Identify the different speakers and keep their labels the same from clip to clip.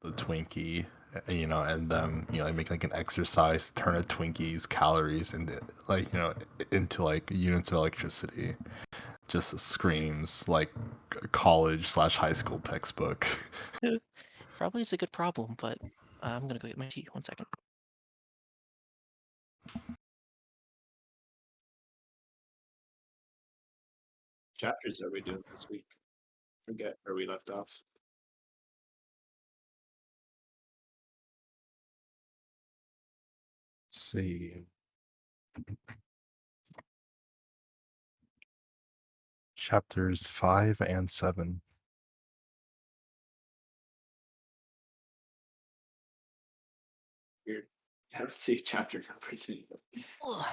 Speaker 1: the Twinkie, and them, like make like an exercise, turn a Twinkie's calories into like units of electricity. Just screams like a college/high school textbook.
Speaker 2: Probably is a good problem, but I'm gonna go get my tea. 1 second.
Speaker 3: Chapters are we doing this week? Forget where we left off.
Speaker 1: Let's see. Chapters 5 and 7.
Speaker 3: Weird. I don't see chapter numbers anymore.
Speaker 2: Ugh.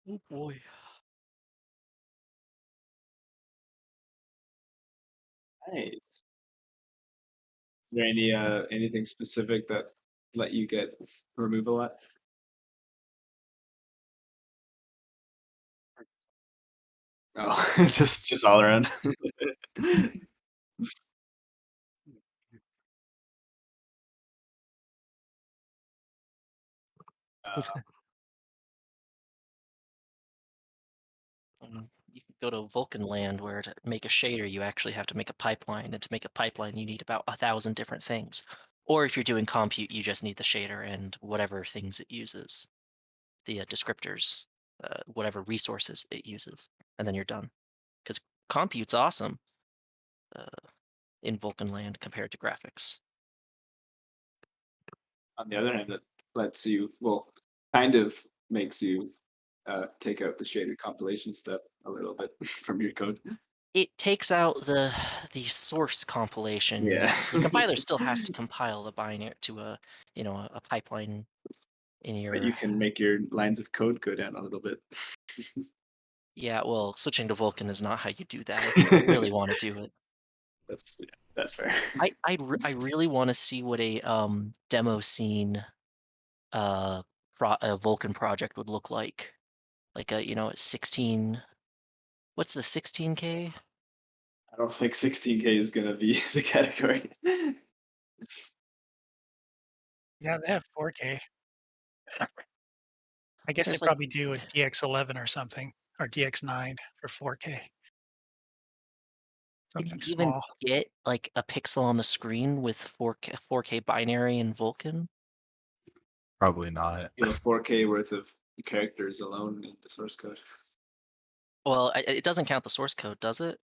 Speaker 2: Oh boy.
Speaker 3: Nice. Is there any anything specific that let you get remove a lot? Oh, just all around. uh,
Speaker 2: You can go to Vulcan land where to make a shader, you actually have to make a pipeline, and to make a pipeline, you need about 1,000 different things. Or if you're doing compute, you just need the shader and whatever things it uses, the descriptors, whatever resources it uses, and then you're done. Because compute's awesome uh, in Vulcan land compared to graphics.
Speaker 3: on the other hand, that lets you, well, kind of makes you take out the shaded compilation step a little bit from your code.
Speaker 2: It takes out the source compilation.
Speaker 3: Yeah.
Speaker 2: The compiler still has to compile the binary to a pipeline in
Speaker 3: But
Speaker 2: your.
Speaker 3: you can make your lines of code go down a little bit.
Speaker 2: Yeah, well, switching to Vulkan is not how you do that if you really wanna do it.
Speaker 3: That's fair.
Speaker 2: I really wanna see what a, demo scene, uh, a Vulkan project would look like. Like a, 16 what's the 16K?
Speaker 3: I don't think 16K is gonna be the category.
Speaker 4: Yeah, they have 4K. I guess they
Speaker 2: There's like
Speaker 4: probably do a DX11 or something, or DX9 for 4K,
Speaker 2: can you
Speaker 4: something
Speaker 2: even
Speaker 4: small.
Speaker 2: get, like, a pixel on the screen with 4K binary in Vulkan?
Speaker 1: Probably not.
Speaker 3: 4K worth of characters alone in the source code.
Speaker 2: Well, it doesn't count the source code, does it?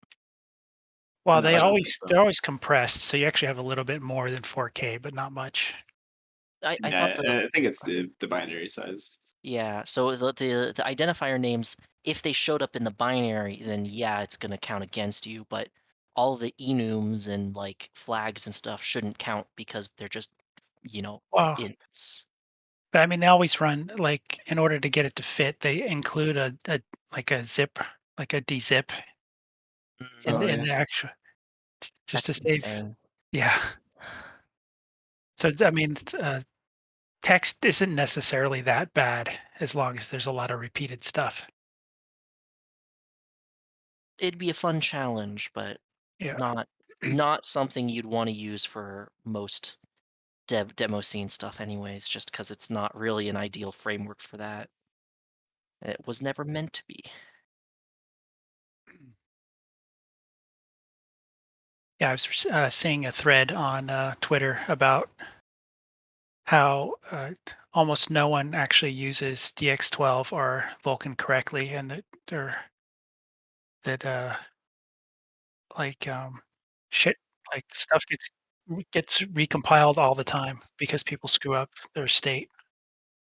Speaker 4: Well,
Speaker 3: No, I don't think so.
Speaker 4: they're always compressed, so you actually have a little bit more than 4K, but not much.
Speaker 2: I thought
Speaker 3: Yeah,
Speaker 2: the
Speaker 3: I think it's the binary size.
Speaker 2: Yeah, so the identifier names, if they showed up in the binary, then yeah, it's gonna count against you, but all the enums and like flags and stuff shouldn't count because they're just, you know,
Speaker 4: Well,
Speaker 2: ints.
Speaker 4: but I mean, they always run like in order to get it to fit, they include a like a zip, like a dzip
Speaker 2: Mm,
Speaker 3: Oh
Speaker 4: in
Speaker 3: yeah.
Speaker 4: the actual just to
Speaker 2: that's
Speaker 4: save.
Speaker 2: insane.
Speaker 4: Yeah. So I mean, text isn't necessarily that bad as long as there's a lot of repeated stuff.
Speaker 2: It'd be a fun challenge, but
Speaker 4: Yeah.
Speaker 2: not something you'd want to use for most demo scene stuff anyways, just because it's not really an ideal framework for that. It was never meant to be.
Speaker 4: Yeah, I was seeing a thread on Twitter about how almost no one actually uses DX12 or Vulkan correctly, and that they're that like shit like stuff gets recompiled all the time because people screw up their state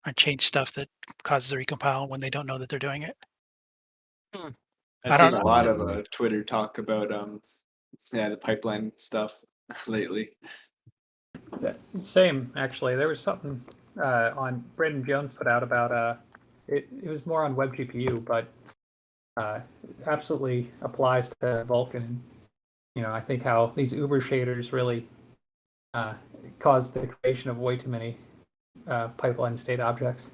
Speaker 4: and change stuff that causes a recompile when they don't know that they're doing it.
Speaker 2: Hmm.
Speaker 3: I've
Speaker 4: I
Speaker 3: seen
Speaker 4: don't.
Speaker 3: a
Speaker 1: Sounds
Speaker 3: lot of
Speaker 1: weird.
Speaker 3: Twitter talk about the pipeline stuff lately.
Speaker 5: Yeah, same actually. There was something on Brandon Jones put out about it was more on WebGPU, but absolutely applies to Vulkan. You know, I think how these Uber shaders really uh, caused the creation of way too many pipeline state objects.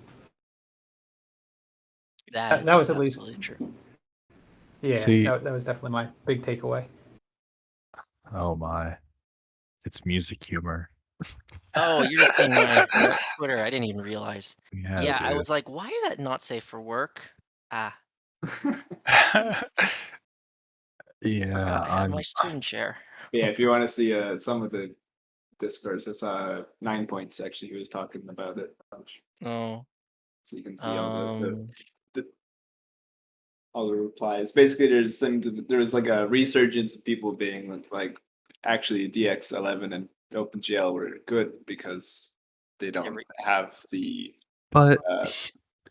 Speaker 2: That
Speaker 5: That
Speaker 2: is
Speaker 5: was at least,
Speaker 2: absolutely true.
Speaker 5: yeah,
Speaker 1: See,
Speaker 5: that was definitely my big takeaway.
Speaker 1: oh my, it's music humor.
Speaker 2: Oh, you're seeing my Twitter. I didn't even realize.
Speaker 1: Yeah,
Speaker 2: Yeah, I
Speaker 1: dude.
Speaker 2: was like, why did that not say for work? Ah,
Speaker 1: Yeah,
Speaker 2: forgot I had my screen share.
Speaker 3: Yeah, if you want to see some of the discourse, it's 9 points actually. He was talking about it,
Speaker 2: Oh,
Speaker 3: so you can see all the,
Speaker 2: um,
Speaker 3: the all the replies. Basically, there was like a resurgence of people being like actually DX11 and OpenGL were good because they don't have the
Speaker 1: but
Speaker 3: uh,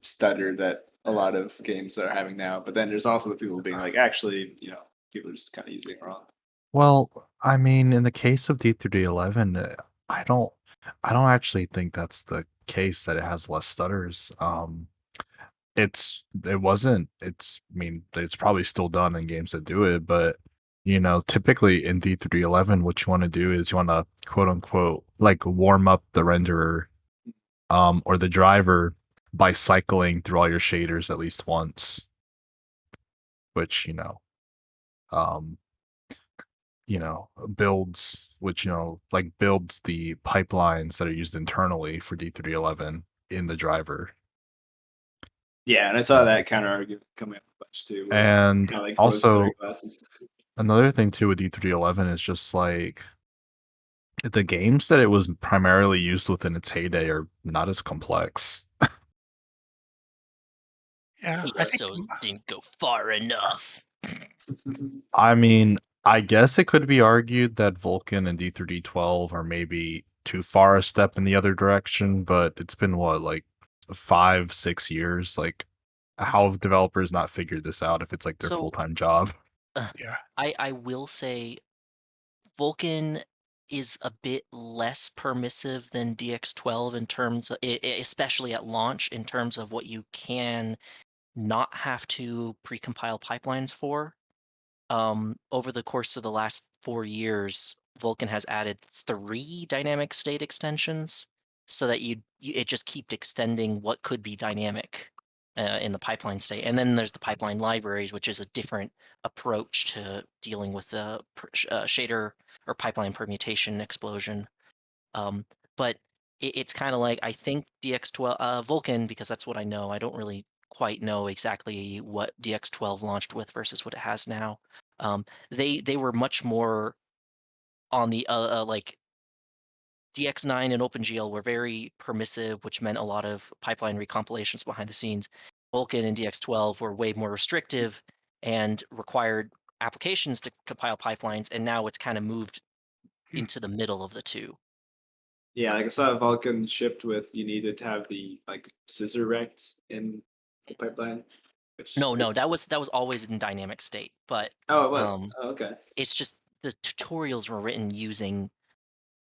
Speaker 3: stutter that a lot of games are having now. But then there's also the people being like, actually, people are just kind of using it wrong.
Speaker 1: well, I mean, in the case of D3D11, I don't, I don't actually think that's the case that it has less stutters. It wasn't. I mean, it's probably still done in games that do it, but typically in D3D11, what you want to do is you want to quote unquote like warm up the renderer, or the driver by cycling through all your shaders at least once, which um, builds builds the pipelines that are used internally for D3D11 in the driver.
Speaker 3: Yeah, and I saw that counter argument coming up a bunch too. Where it's
Speaker 1: And
Speaker 3: kind of like
Speaker 1: also
Speaker 3: rose-colored glasses.
Speaker 1: another thing too with D3D11 is just like the games that it was primarily used with in its heyday are not as complex.
Speaker 4: Yeah, I think
Speaker 2: ESOs didn't go far enough.
Speaker 1: I mean, I guess it could be argued that Vulkan and D3D12 are maybe too far a step in the other direction, but it's been what, like 5-6 years? Like, how have developers not figured this out if it's like their
Speaker 2: So,
Speaker 1: full-time job?
Speaker 4: yeah.
Speaker 2: I will say Vulkan is a bit less permissive than DX12 in terms of, especially at launch, in terms of what you can not have to precompile pipelines for. Over the course of the last 4 years, Vulkan has added 3 dynamic state extensions so that it just keep extending what could be dynamic in the pipeline state. And then there's the pipeline libraries, which is a different approach to dealing with the shader or pipeline permutation explosion. Um, but it's kind of like, I think DX12 Vulkan, because that's what I know. I don't really quite know exactly what DX12 launched with versus what it has now. They were much more on the like DX9 and OpenGL were very permissive, which meant a lot of pipeline recompilations behind the scenes. Vulkan and DX12 were way more restrictive and required applications to compile pipelines, and now it's kind of moved into the middle of the two.
Speaker 3: Yeah, like I saw Vulkan shipped with you needed to have the like scissor rects in the pipeline. Which
Speaker 2: No, that was always in dynamic state, but
Speaker 3: oh, it was.
Speaker 2: um,
Speaker 3: Oh, okay.
Speaker 2: it's just the tutorials were written using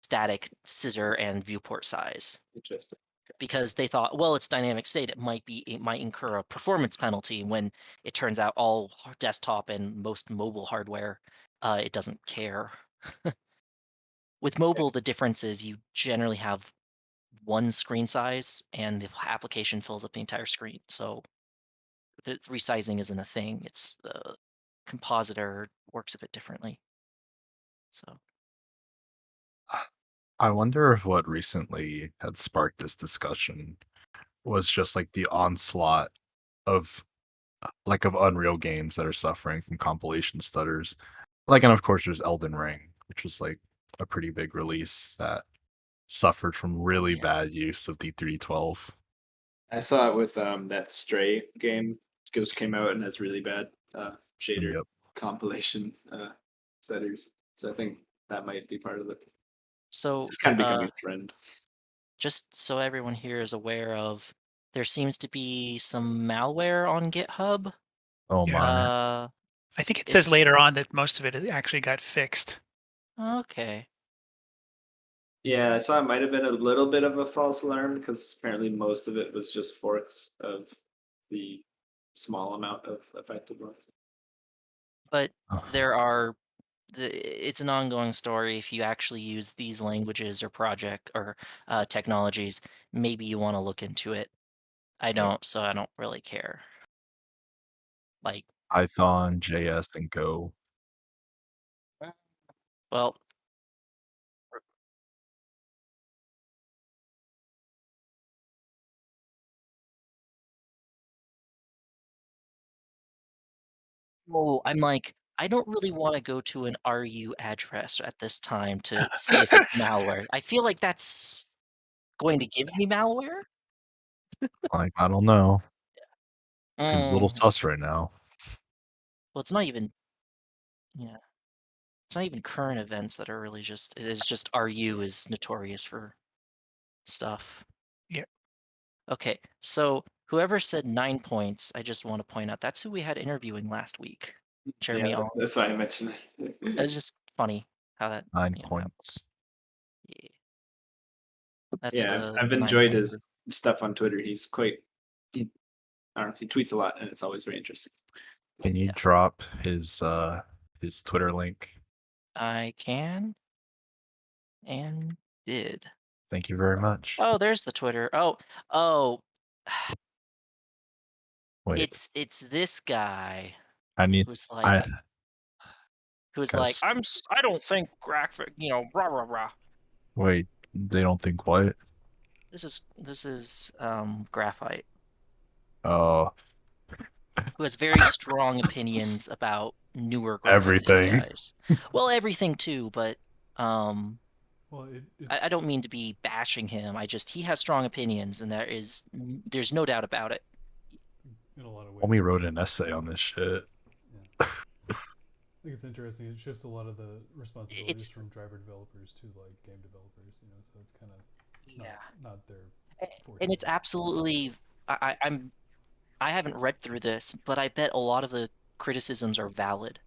Speaker 2: static scissor and viewport size
Speaker 3: Interesting.
Speaker 2: because they thought, well, it's dynamic state, it might incur a performance penalty when it turns out all desktop and most mobile hardware it doesn't care. With mobile, the difference is you generally have one screen size and the application fills up the entire screen. So the resizing isn't a thing. It's the compositor works a bit differently. So
Speaker 1: I wonder if what recently had sparked this discussion was just like the onslaught of of Unreal games that are suffering from compilation stutters. Like, and of course there's Elden Ring, which was like a pretty big release that suffered from really
Speaker 2: yeah.
Speaker 1: bad use of D312.
Speaker 3: I saw it with that Stray game. Just came out and has really bad shader
Speaker 1: Yep.
Speaker 3: compilation stutters. So I think that might be part of it.
Speaker 2: So
Speaker 3: It's kind of becoming a trend.
Speaker 2: just so everyone here is aware of, there seems to be some malware on GitHub.
Speaker 1: Oh
Speaker 4: Yeah.
Speaker 1: my.
Speaker 4: I think it says
Speaker 2: It's
Speaker 4: later on that most of it actually got fixed.
Speaker 2: okay.
Speaker 3: Yeah, I saw it might have been a little bit of a false alarm because apparently most of it was just forks of the small amount of affected ones.
Speaker 2: But
Speaker 1: Ugh.
Speaker 2: there are it's an ongoing story. If you actually use these languages or project or technologies, maybe you want to look into it. I don't, so I don't really care. Like,
Speaker 1: Python, JS, and Go.
Speaker 2: well, oh, I'm like, I don't really want to go to an RU address at this time to see if it's malware. I feel like that's going to give me malware.
Speaker 1: Like, I don't know. Seems a little
Speaker 2: Mm,
Speaker 1: sus right now.
Speaker 2: well, it's not even. Yeah, it's not even current events that are really just. It is just RU is notorious for stuff.
Speaker 4: Yeah.
Speaker 2: Okay, so whoever said 9 points, I just want to point out that's who we had interviewing last week. Jeremy
Speaker 3: Yeah,
Speaker 2: All.
Speaker 3: that's why I mentioned
Speaker 2: It's just funny how that
Speaker 1: 9
Speaker 2: you know,
Speaker 1: points.
Speaker 2: yeah. That's
Speaker 3: Yeah,
Speaker 2: the
Speaker 3: I've
Speaker 2: the
Speaker 3: enjoyed
Speaker 2: 9 point
Speaker 3: his
Speaker 2: group.
Speaker 3: stuff on Twitter. He's quite I don't know, he tweets a lot and it's always very interesting.
Speaker 1: Can you
Speaker 2: Yeah.
Speaker 1: drop his Twitter link?
Speaker 2: I can and did.
Speaker 1: Thank you very much.
Speaker 2: Oh, there's the Twitter. Oh,
Speaker 1: Wait,
Speaker 2: it's this guy
Speaker 1: I need
Speaker 2: who's
Speaker 1: I
Speaker 2: like,
Speaker 1: guess
Speaker 2: I don't think graphic, rah rah rah.
Speaker 1: wait, they don't think what?
Speaker 2: This is Graphite,
Speaker 1: Oh,
Speaker 2: who has very strong opinions about newer graphics
Speaker 1: everything.
Speaker 2: APIs. Well, everything too, but um
Speaker 6: Well,
Speaker 2: I don't mean to be bashing him. He has strong opinions, and there's no doubt about it.
Speaker 6: in a lot of ways.
Speaker 1: Homie wrote an essay on this shit.
Speaker 6: I think it's interesting. It shifts a lot of the responsibilities
Speaker 2: It's
Speaker 6: from driver developers to like game developers. So it's kind of
Speaker 2: yeah,
Speaker 6: not their forte.
Speaker 2: and it's absolutely. I haven't read through this, but I bet a lot of the criticisms are valid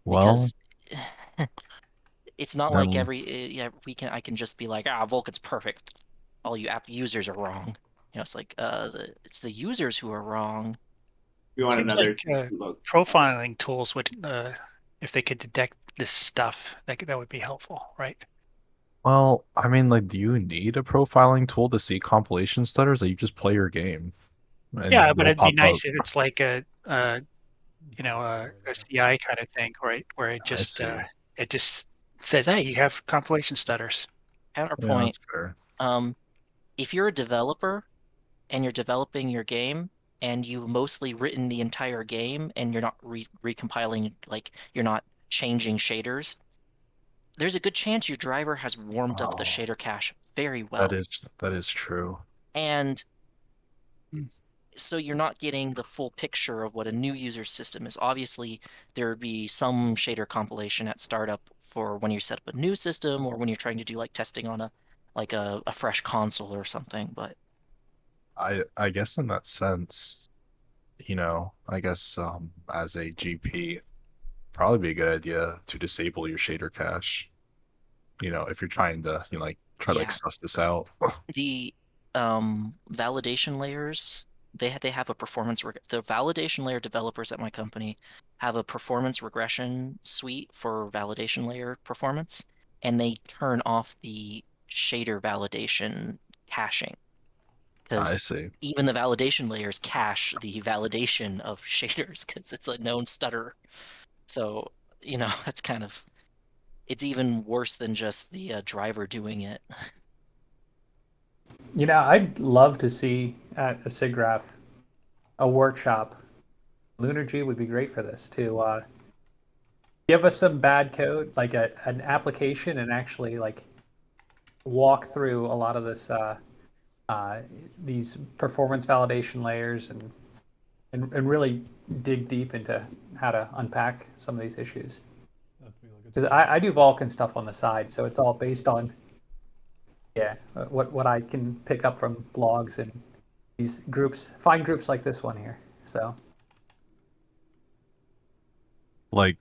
Speaker 1: Well,
Speaker 2: because it's not like
Speaker 1: then
Speaker 2: I can just be like, Vulkan's perfect. All you app users are wrong. It's like it's the users who are wrong.
Speaker 3: We want
Speaker 4: Seems
Speaker 3: another
Speaker 4: like
Speaker 3: look.
Speaker 4: profiling tools would, if they could detect this stuff, that would be helpful, right?
Speaker 1: well, I mean, like, do you need a profiling tool to see compilation stutters, or you just play your game
Speaker 4: Yeah,
Speaker 1: and
Speaker 4: but
Speaker 1: they'll
Speaker 4: it'd be
Speaker 1: pop up?
Speaker 4: nice if it's like a CI kind of thing, right? Where
Speaker 1: I see.
Speaker 4: it just says, hey, you have compilation stutters.
Speaker 1: Yeah,
Speaker 2: Counterpoint.
Speaker 1: that's fair.
Speaker 2: If you're a developer and you're developing your game and you've mostly written the entire game and you're not recompiling, like you're not changing shaders, there's a good chance your driver has warmed up the
Speaker 1: Oh,
Speaker 2: shader cache very
Speaker 1: that
Speaker 2: well.
Speaker 1: is true.
Speaker 2: And
Speaker 4: Hmm.
Speaker 2: so you're not getting the full picture of what a new user system is. Obviously, there would be some shader compilation at startup for when you set up a new system or when you're trying to do like testing on a fresh console or something, but
Speaker 1: I guess in that sense, I guess as a GP, probably be a good idea to disable your shader cache. If you're trying to, like try to like
Speaker 2: yeah.
Speaker 1: suss this out.
Speaker 2: The validation layers, they have a the validation layer developers at my company have a performance regression suite for validation layer performance, and they turn off the shader validation caching
Speaker 1: I
Speaker 2: because
Speaker 1: see.
Speaker 2: even the validation layers cache the validation of shaders because it's a known stutter. So, that's it's even worse than just the driver doing it.
Speaker 5: I'd love to see at a SIGGRAPH a workshop. Lunargy would be great for this to give us some bad code, like an application, and actually like walk through a lot of this these performance validation layers and really dig deep into how to unpack some of these issues.
Speaker 6: That'd be like a
Speaker 5: Because I do Vulkan stuff on the side, so it's all based on what I can pick up from blogs and these groups, find groups like this one here. So
Speaker 1: Like,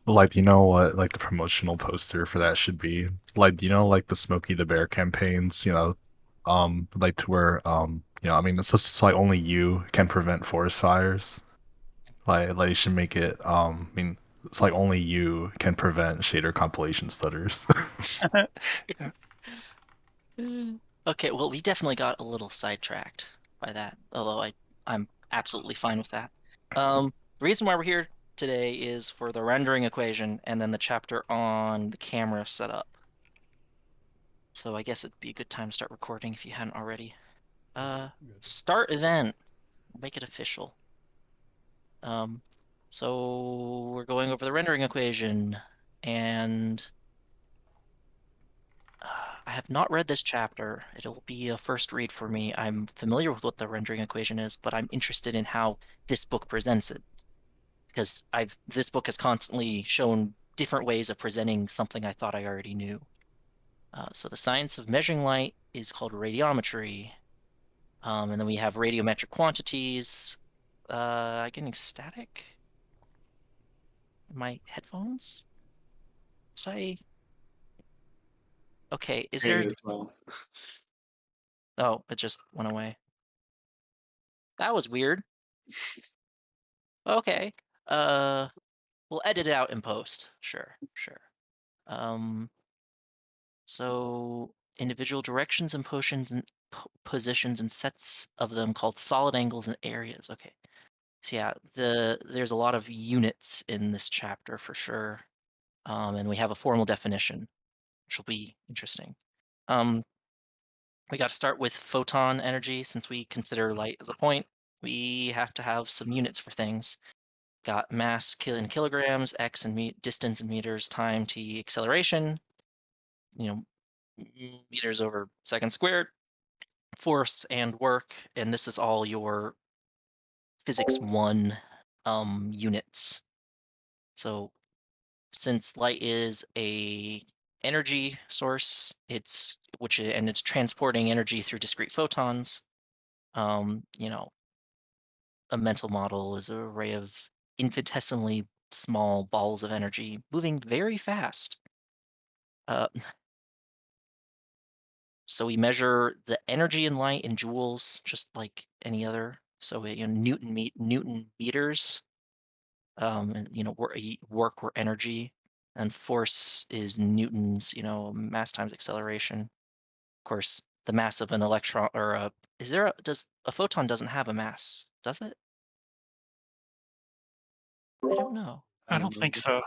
Speaker 1: like, do you know what like the promotional poster for that should be? Like, do you know like the Smokey the Bear campaigns? Like to where I mean, it's just like only you can prevent forest fires. Like you should make it. I mean, It's like only you can prevent shader compilation stutters.
Speaker 2: Okay, well, we definitely got a little sidetracked by that, although I'm absolutely fine with that. The reason why we're here today is for the rendering equation and then the chapter on the camera setup. So I guess it'd be a good time to start recording if you hadn't already. Start event. Make it official. So we're going over the rendering equation, and I have not read this chapter. It'll be a first read for me. I'm familiar with what the rendering equation is, but I'm interested in how this book presents it. Because this book has constantly shown different ways of presenting something I thought I already knew. So the science of measuring light is called radiometry. And then we have radiometric quantities. Getting static? My headphones? Did I? Okay, is there?
Speaker 3: As well.
Speaker 2: Oh, it just went away. That was weird. Okay. We'll edit it out in post. Sure. Um, so individual directions and positions and positions and sets of them called solid angles and areas. Okay. So yeah, there's a lot of units in this chapter for sure. And we have a formal definition, which will be interesting. We got to start with photon energy since we consider light as a point. We have to have some units for things. Got mass in kilograms, x in distance in meters, time t acceleration, meters over second squared, force and work, and this is all your physics 1 units. So since light is a energy source, it's transporting energy through discrete photons. You know, a mental model is an array of infinitesimally small balls of energy moving very fast. Uh, so we measure the energy in light in joules, just like any other. So Newton meters. And, work or energy, and force is newtons. Mass times acceleration. Of course, the mass of an electron or does a photon doesn't have a mass? Does it? I don't know.
Speaker 4: I don't think so.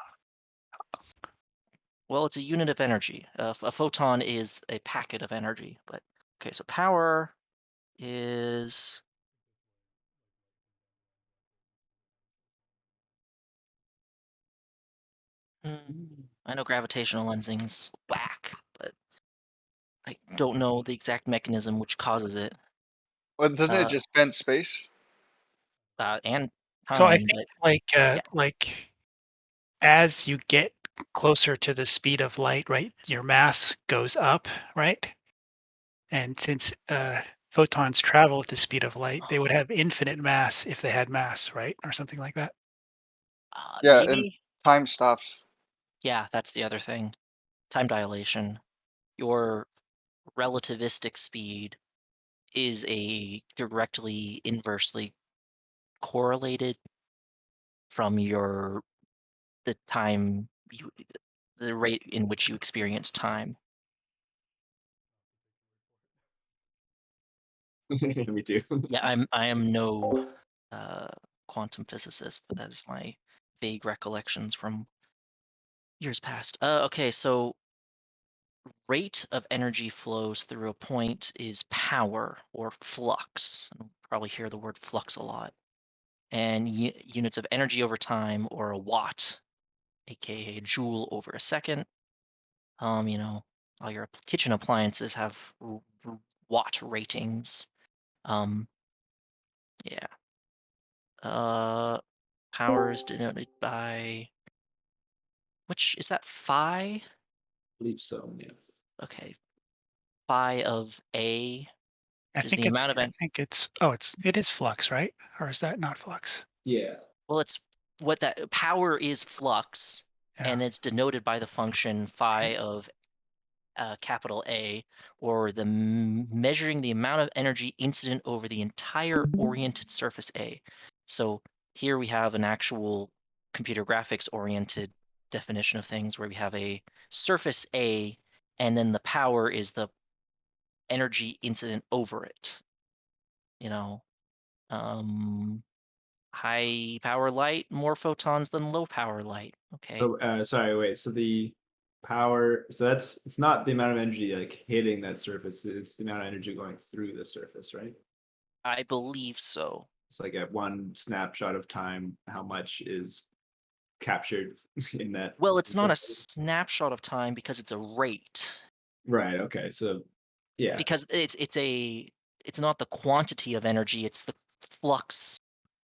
Speaker 2: Well, it's a unit of energy. A photon is a packet of energy. But okay, so power is I know gravitational lensing's whack, but I don't know the exact mechanism which causes it.
Speaker 7: Well, doesn't it
Speaker 2: Uh,
Speaker 7: just bend space?
Speaker 2: and
Speaker 4: So I
Speaker 2: time,
Speaker 4: think
Speaker 2: but yeah.
Speaker 4: like as you get closer to the speed of light, right, your mass goes up, right? And since photons travel at the speed of light, they would have infinite mass if they had mass, right? Or something like that.
Speaker 7: Yeah, and
Speaker 2: Maybe.
Speaker 7: time stops.
Speaker 2: Yeah, that's the other thing. Time dilation. Your relativistic speed is a directly inversely correlated from the time the rate in which you experience time.
Speaker 3: Me too.
Speaker 2: Yeah, I am no uh, quantum physicist, but that is my vague recollections from years past. Okay, so rate of energy flows through a point is power or flux. You'll probably hear the word flux a lot. And units of energy over time, or a watt, aka joule over a second. All your kitchen appliances have watt ratings. Um, yeah. Power is denoted by which is that phi?
Speaker 3: believe so. Yeah.
Speaker 2: Okay, phi of A, which is the amount of
Speaker 4: I think it is flux, right? Or is that not flux?
Speaker 3: Yeah.
Speaker 2: well, it's what that power is flux,
Speaker 4: Yeah.
Speaker 2: and it's denoted by the function phi of capital A, or measuring the amount of energy incident over the entire oriented surface A. So here we have an actual computer graphics oriented definition of things where we have a surface A, and then the power is the energy incident over it. You know, um, high power light, more photons than low power light. Okay.
Speaker 3: So, sorry, wait. So the power, so it's not the amount of energy like hitting that surface, it's the amount of energy going through the surface, right?
Speaker 2: I believe so.
Speaker 3: It's like at one snapshot of time, how much is captured in that.
Speaker 2: Well, it's not a snapshot of time because it's a rate.
Speaker 3: Right, okay. So yeah.
Speaker 2: Because it's not the quantity of energy, it's the flux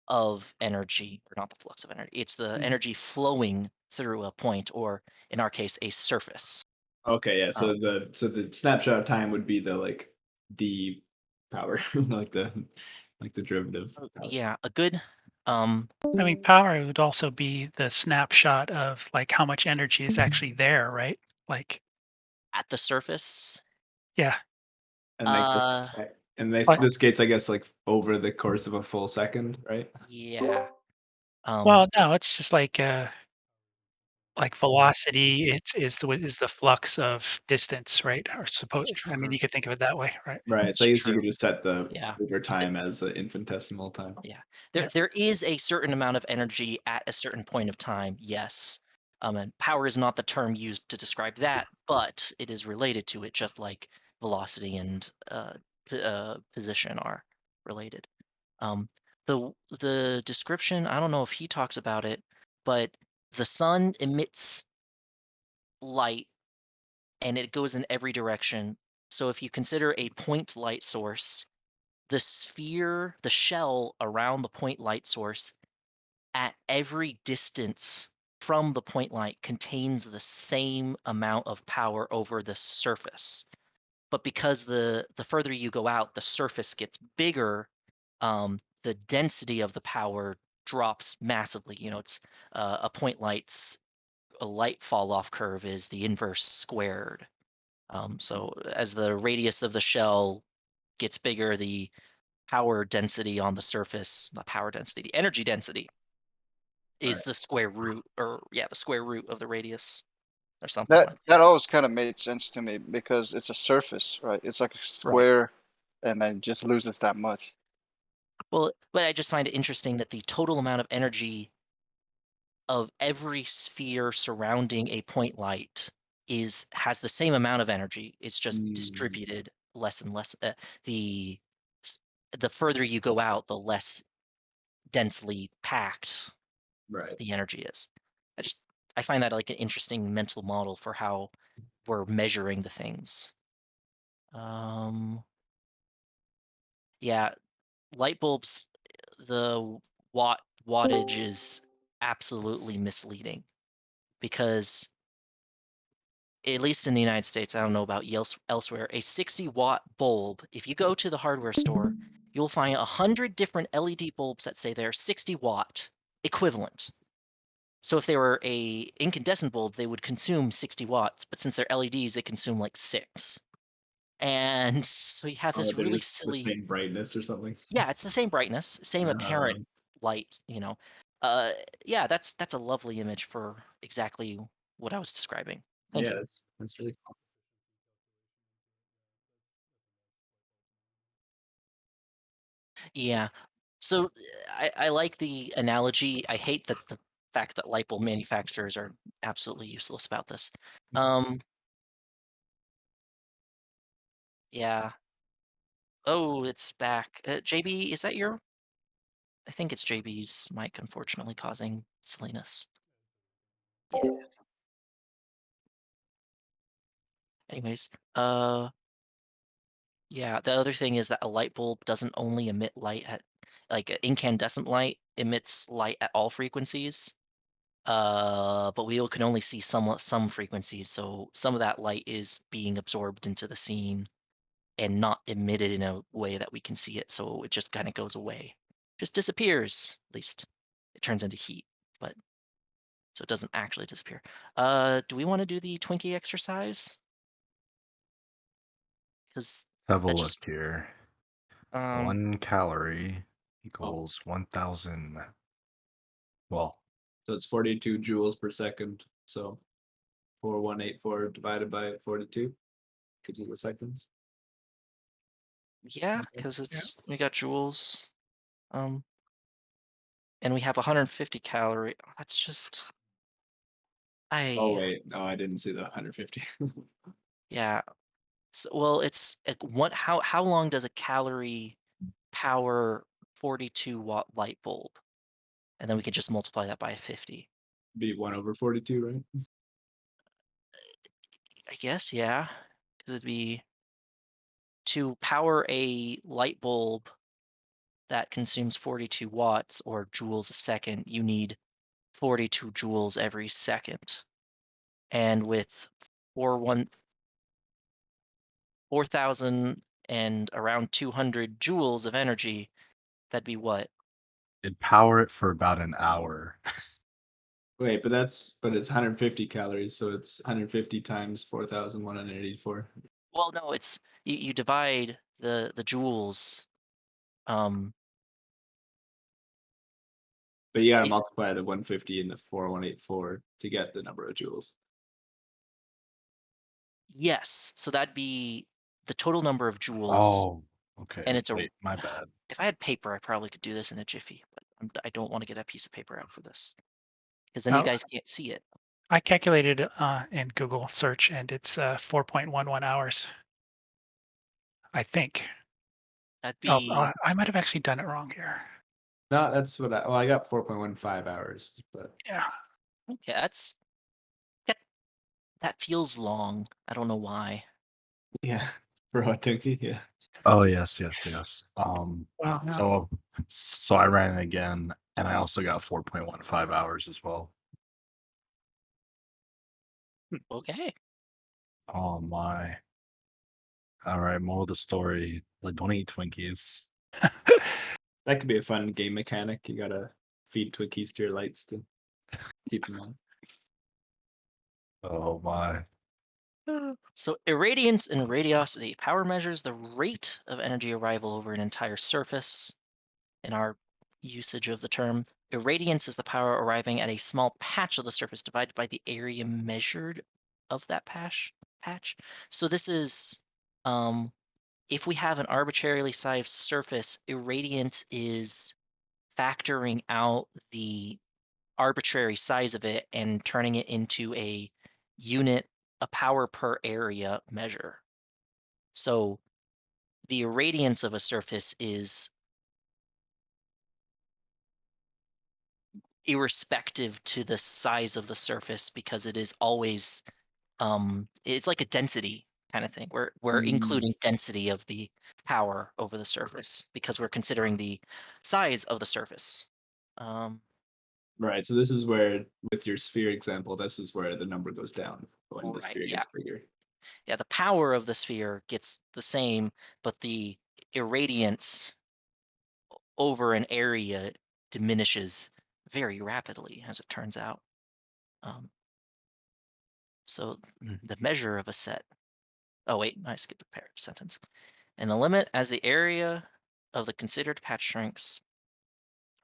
Speaker 2: of energy, or not the flux of energy. It's the energy flowing through a point, or in our case, a surface.
Speaker 3: Okay, yeah.
Speaker 2: Um,
Speaker 3: So the snapshot of time would be the like d power, like the derivative. Power.
Speaker 2: yeah, a good
Speaker 4: I mean, power would also be the snapshot of like how much energy is actually there, right? Like,
Speaker 2: at the surface.
Speaker 4: yeah.
Speaker 3: And like
Speaker 2: Uh,
Speaker 4: But
Speaker 3: this gates, I guess, like over the course of a full second, right?
Speaker 2: yeah.
Speaker 4: well, no, it's just like velocity. Is the flux of distance, right? Or suppose. I mean,
Speaker 2: True.
Speaker 4: you could think of it that way, right?
Speaker 3: Right.
Speaker 2: It's
Speaker 3: So I guess you
Speaker 2: true.
Speaker 3: could just set the
Speaker 2: Yeah.
Speaker 3: over time as the infinitesimal time.
Speaker 2: Yeah.
Speaker 4: Yeah.
Speaker 2: There is a certain amount of energy at a certain point of time, yes. And power is not the term used to describe that, but it is related to it, just like velocity and position are related. Um, the description, I don't know if he talks about it, but the sun emits light and it goes in every direction. So if you consider a point light source, the sphere, the shell around the point light source at every distance from the point light contains the same amount of power over the surface. But because the further you go out, the surface gets bigger, the density of the power drops massively. You know, it's a point light's a light fall off curve is the inverse squared. So as the radius of the shell gets bigger, the power density on the surface, not power density, the energy density
Speaker 3: Right.
Speaker 2: is the square root, or yeah, the square root of the radius or something
Speaker 7: That
Speaker 2: like
Speaker 7: that always kind of made sense to me because it's a surface, right? It's like a
Speaker 2: right.
Speaker 7: square, and then just loses that much.
Speaker 2: Well, but I just find it interesting that the total amount of energy of every sphere surrounding a point light has the same amount of energy. It's just
Speaker 3: Mm,
Speaker 2: distributed less and less. The s- the further you go out, the less densely packed
Speaker 3: right.
Speaker 2: the energy is. I just I find that like an interesting mental model for how we're measuring the things. Um, yeah, light bulbs, the wattage is absolutely misleading because at least in the United States, I don't know about elsewhere, a 60-watt bulb, if you go to the hardware store, you'll find 100 different LED bulbs that say they're 60-watt equivalent. So if they were a incandescent bulb, they would consume 60 watts, but since they're LEDs, they consume like 6. And so you have
Speaker 3: Oh,
Speaker 2: this
Speaker 3: they're
Speaker 2: really
Speaker 3: just the
Speaker 2: silly.
Speaker 3: same brightness or something.
Speaker 2: Yeah, it's the same brightness, same apparent
Speaker 3: Um,
Speaker 2: light, you know. Uh yeah, that's a lovely image for exactly what I was describing. Thank
Speaker 3: yeah,
Speaker 2: you.
Speaker 3: that's really cool.
Speaker 2: Yeah. So I like the analogy. I hate that the fact that light bulb manufacturers are absolutely useless about this. Um yeah. Oh, it's back. JB, is that your I think it's JB's mic, unfortunately, causing silliness. Yeah. Anyways, yeah. The other thing is that a light bulb doesn't only emit light at like incandescent light emits light at all frequencies. But we can only see some frequencies, so some of that light is being absorbed into the scene and not emitted in a way that we can see it. So it just kind of goes away, just disappears. At least it turns into heat, but so it doesn't actually disappear. Do we want to do the Twinkie exercise? Because
Speaker 1: Have a
Speaker 2: that
Speaker 1: look
Speaker 2: just
Speaker 1: here.
Speaker 2: um
Speaker 1: 1 calorie equals 1,000. Well,
Speaker 3: So it's 42 joules per second. So 4184 divided by 42 gives you the seconds.
Speaker 2: Yeah,
Speaker 3: Okay.
Speaker 2: because it's we got joules. And we have 150 calorie. That's just
Speaker 3: Oh wait, no, I didn't see the 150.
Speaker 2: yeah. So, well, it's like what? How long does a calorie power 42-watt light bulb? And then we can just multiply that by 50.
Speaker 3: Be 1/42, right?
Speaker 2: I guess, yeah, because it'd be to power a light bulb that consumes 42 watts or joules a second. You need 42 joules every second, and with four one 4,000 and around 200 joules of energy, that'd be what?
Speaker 1: It'd power it for about an hour.
Speaker 3: Wait, but it's 150 calories, so it's 150 times 4,184.
Speaker 2: Well, no, it's you divide the joules.
Speaker 3: But you gotta
Speaker 2: If
Speaker 3: multiply the 150 and the 4184 to get the number of joules.
Speaker 2: yes, so that'd be the total number of joules,
Speaker 1: Oh, okay.
Speaker 2: and it's a.
Speaker 1: Wait, my bad.
Speaker 2: If I had paper, I probably could do this in a jiffy, but I don't want to get a piece of paper out for this because then you
Speaker 4: Oh,
Speaker 2: guys can't see it.
Speaker 4: I calculated in Google search, and it's 4.11 hours. I think.
Speaker 2: That'd
Speaker 4: Oh,
Speaker 2: be
Speaker 4: I might have actually done it wrong here.
Speaker 3: No, that's what I got 4.15 hours, but
Speaker 4: Yeah.
Speaker 2: okay. That, that feels long. I don't know why.
Speaker 3: yeah, for a Tunky, yeah.
Speaker 1: Oh yes, yes, yes.
Speaker 4: Well, no.
Speaker 1: So I ran it again, and I also got 4.15 hours as well.
Speaker 2: Okay.
Speaker 1: Oh my. All right, moral of the story: like, don't eat Twinkies.
Speaker 3: That could be a fun game mechanic. You gotta feed Twinkies to your lights to keep them on.
Speaker 1: Oh my.
Speaker 2: So irradiance and radiosity. Power measures the rate of energy arrival over an entire surface. In our usage of the term, irradiance is the power arriving at a small patch of the surface divided by the area measured of that patch. So this is if we have an arbitrarily sized surface, irradiance is factoring out the arbitrary size of it and turning it into a unit, a power per area measure. So the irradiance of a surface is irrespective to the size of the surface because it is always it's like a density kind of thing. We're including density of the power over the surface because we're considering the size of the surface.
Speaker 3: Right. So this is where, with your sphere example, this is where the number goes down when the
Speaker 2: Right,
Speaker 3: sphere
Speaker 2: yeah.
Speaker 3: gets bigger.
Speaker 2: Yeah, the power of the sphere gets the same, but the irradiance over an area diminishes very rapidly, as it turns out. Um, so the measure of a set. Oh wait, I skipped a sentence. And the limit as the area of the considered patch shrinks.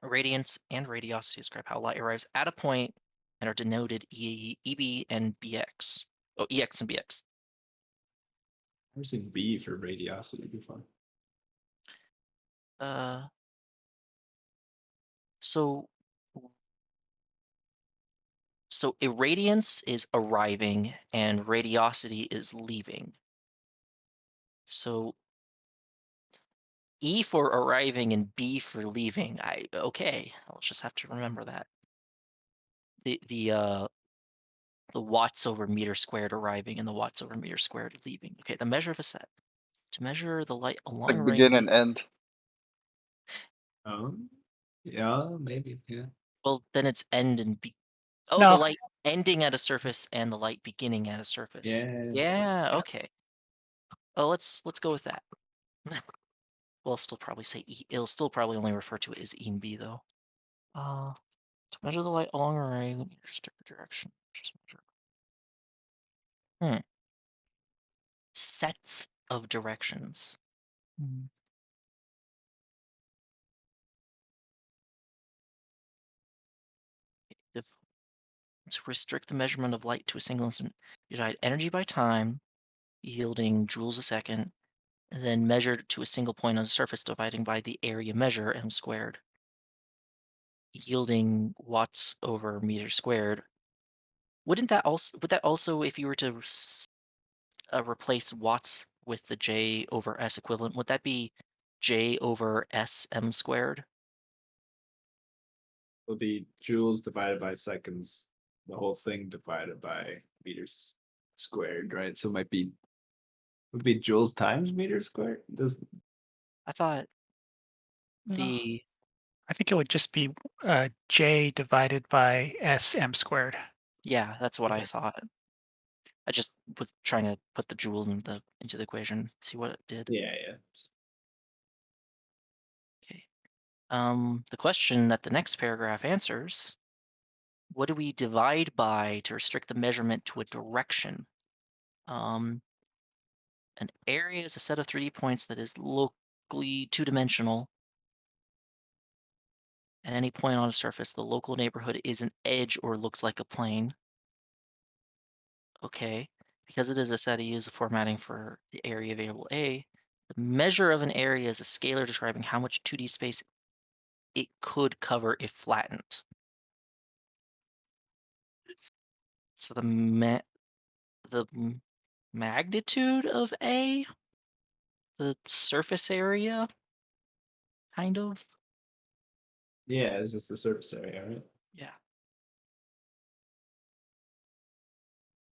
Speaker 2: Radiance and radiosity describe how light arrives at a point and are denoted EB and BX. Oh, EX and BX.
Speaker 3: I've never seen B for radiosity before.
Speaker 2: Uh, so so irradiance is arriving and radiosity is leaving. So E for arriving and B for leaving. Okay, I'll just have to remember that. The watts over meter squared arriving and the watts over meter squared leaving. Okay, the measure of a set. To measure the light along a
Speaker 7: Like begin
Speaker 2: range.
Speaker 7: and end.
Speaker 3: Yeah, maybe. Yeah.
Speaker 2: Well, then it's end and be. Oh, the
Speaker 4: No.
Speaker 2: light ending at a surface and the light beginning at a surface.
Speaker 3: Yeah.
Speaker 2: Yeah, okay. Oh, let's go with that. We'll still probably say E. It'll still probably only refer to it as E and B though. To measure the light along a ray, let me just take the direction. Just measure. Sets of directions. To restrict the measurement of light to a single instant, you divide energy by time, yielding joules a second, and then measured to a single point on the surface, dividing by the area measure m squared, yielding watts over meter squared. Would that also, if you were to replace watts with the J over S equivalent, would that be J over S m squared?
Speaker 3: It'll be joules divided by seconds, the whole thing divided by meters squared, right? So it would be joules times meters squared. Does
Speaker 2: I thought
Speaker 4: No,
Speaker 2: the
Speaker 4: I think it would just be J divided by S m squared.
Speaker 2: yeah, that's what I
Speaker 3: Okay.
Speaker 2: thought. I just was trying to put the joules into the equation, see what it did.
Speaker 3: yeah.
Speaker 2: Okay. The question that the next paragraph answers: what do we divide by to restrict the measurement to a direction? Um, an area is a set of 3D points that is locally two-dimensional. At any point on a surface, the local neighborhood is an edge or looks like a plane. Okay. Because it is a set, I use the formatting for the area variable A. The measure of an area is a scalar describing how much 2D space it could cover if flattened. So the magnitude of A, the surface area, kind of.
Speaker 3: Yeah, this is the surface area, right?
Speaker 2: Yeah.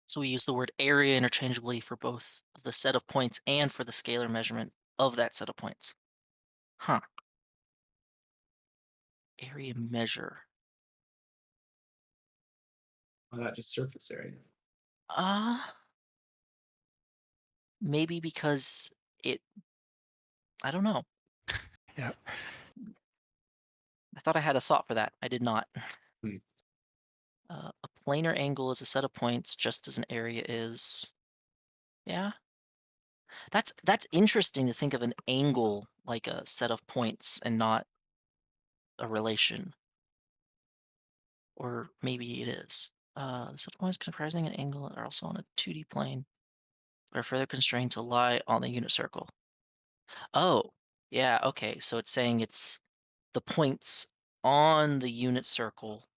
Speaker 2: So we use the word area interchangeably for both the set of points and for the scalar measurement of that set of points. Huh. Area measure.
Speaker 3: Why not just surface area?
Speaker 2: Uh, maybe because I don't know.
Speaker 4: Yeah.
Speaker 2: I thought I had a thought for that. I did not.
Speaker 3: Hmm.
Speaker 2: A planar angle is a set of points just as an area is. Yeah. That's interesting to think of an angle like a set of points and not a relation. Or maybe it is. The set of points comprising an angle are also on a 2D plane, but are further constrained to lie on the unit circle. Oh, yeah, okay. So it's saying it's the points on the unit circle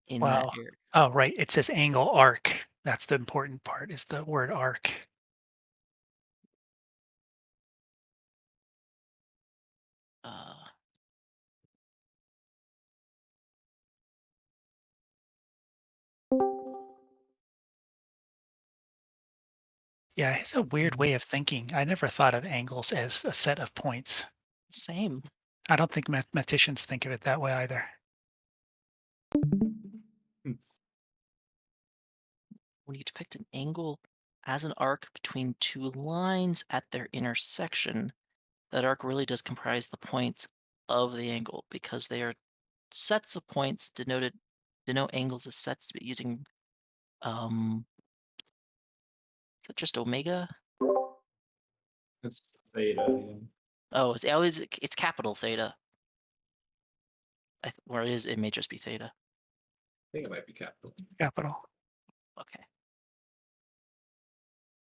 Speaker 2: in that
Speaker 4: Well,
Speaker 2: area.
Speaker 4: oh, right. It says angle arc. That's the important part, is the word arc.
Speaker 2: Uh,
Speaker 4: Yeah, it's a weird way of thinking. I never thought of angles as a set of points.
Speaker 2: same.
Speaker 4: I don't think mathematicians think of it that way either.
Speaker 2: When you depict an angle as an arc between two lines at their intersection, that arc really does comprise the points of the angle because they are sets of points denote angles as sets but using is it just omega?
Speaker 3: That's theta. Yeah.
Speaker 2: Oh, it's capital theta. Or it may just be theta.
Speaker 3: I think it might be capital.
Speaker 4: Capital.
Speaker 2: Okay.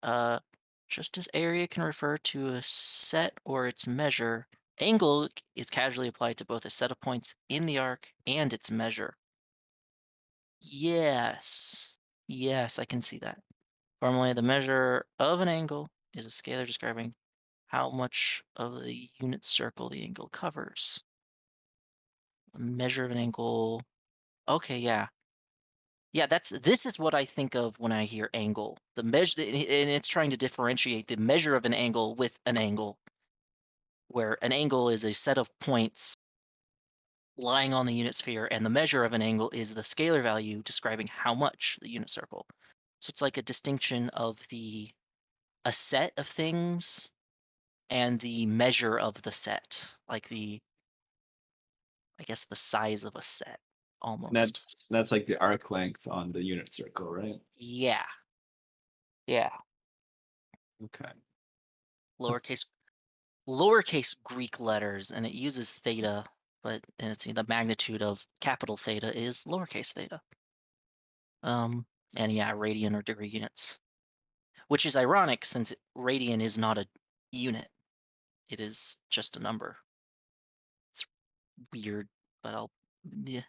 Speaker 2: Uh, just as area can refer to a set or its measure, angle is casually applied to both a set of points in the arc and its measure. Yes. Yes, I can see that. Formally, the measure of an angle is a scalar describing how much of the unit circle the angle covers. The measure of an angle. Okay, yeah. Yeah, this is what I think of when I hear angle. The measure, and it's trying to differentiate the measure of an angle with an angle, where an angle is a set of points lying on the unit sphere, and the measure of an angle is the scalar value describing how much the unit circle. So it's like a distinction of a set of things and the measure of the set, like I guess the size of a set,
Speaker 3: And
Speaker 2: almost.
Speaker 3: that's like the arc length on the unit circle, right?
Speaker 2: Yeah, yeah.
Speaker 3: Okay.
Speaker 2: Lowercase lowercase Greek letters, and it uses theta and it's the magnitude of capital theta is lowercase theta. And yeah, radian or degree units, which is ironic since radian is not a unit; it is just a number. It's weird, but yeah.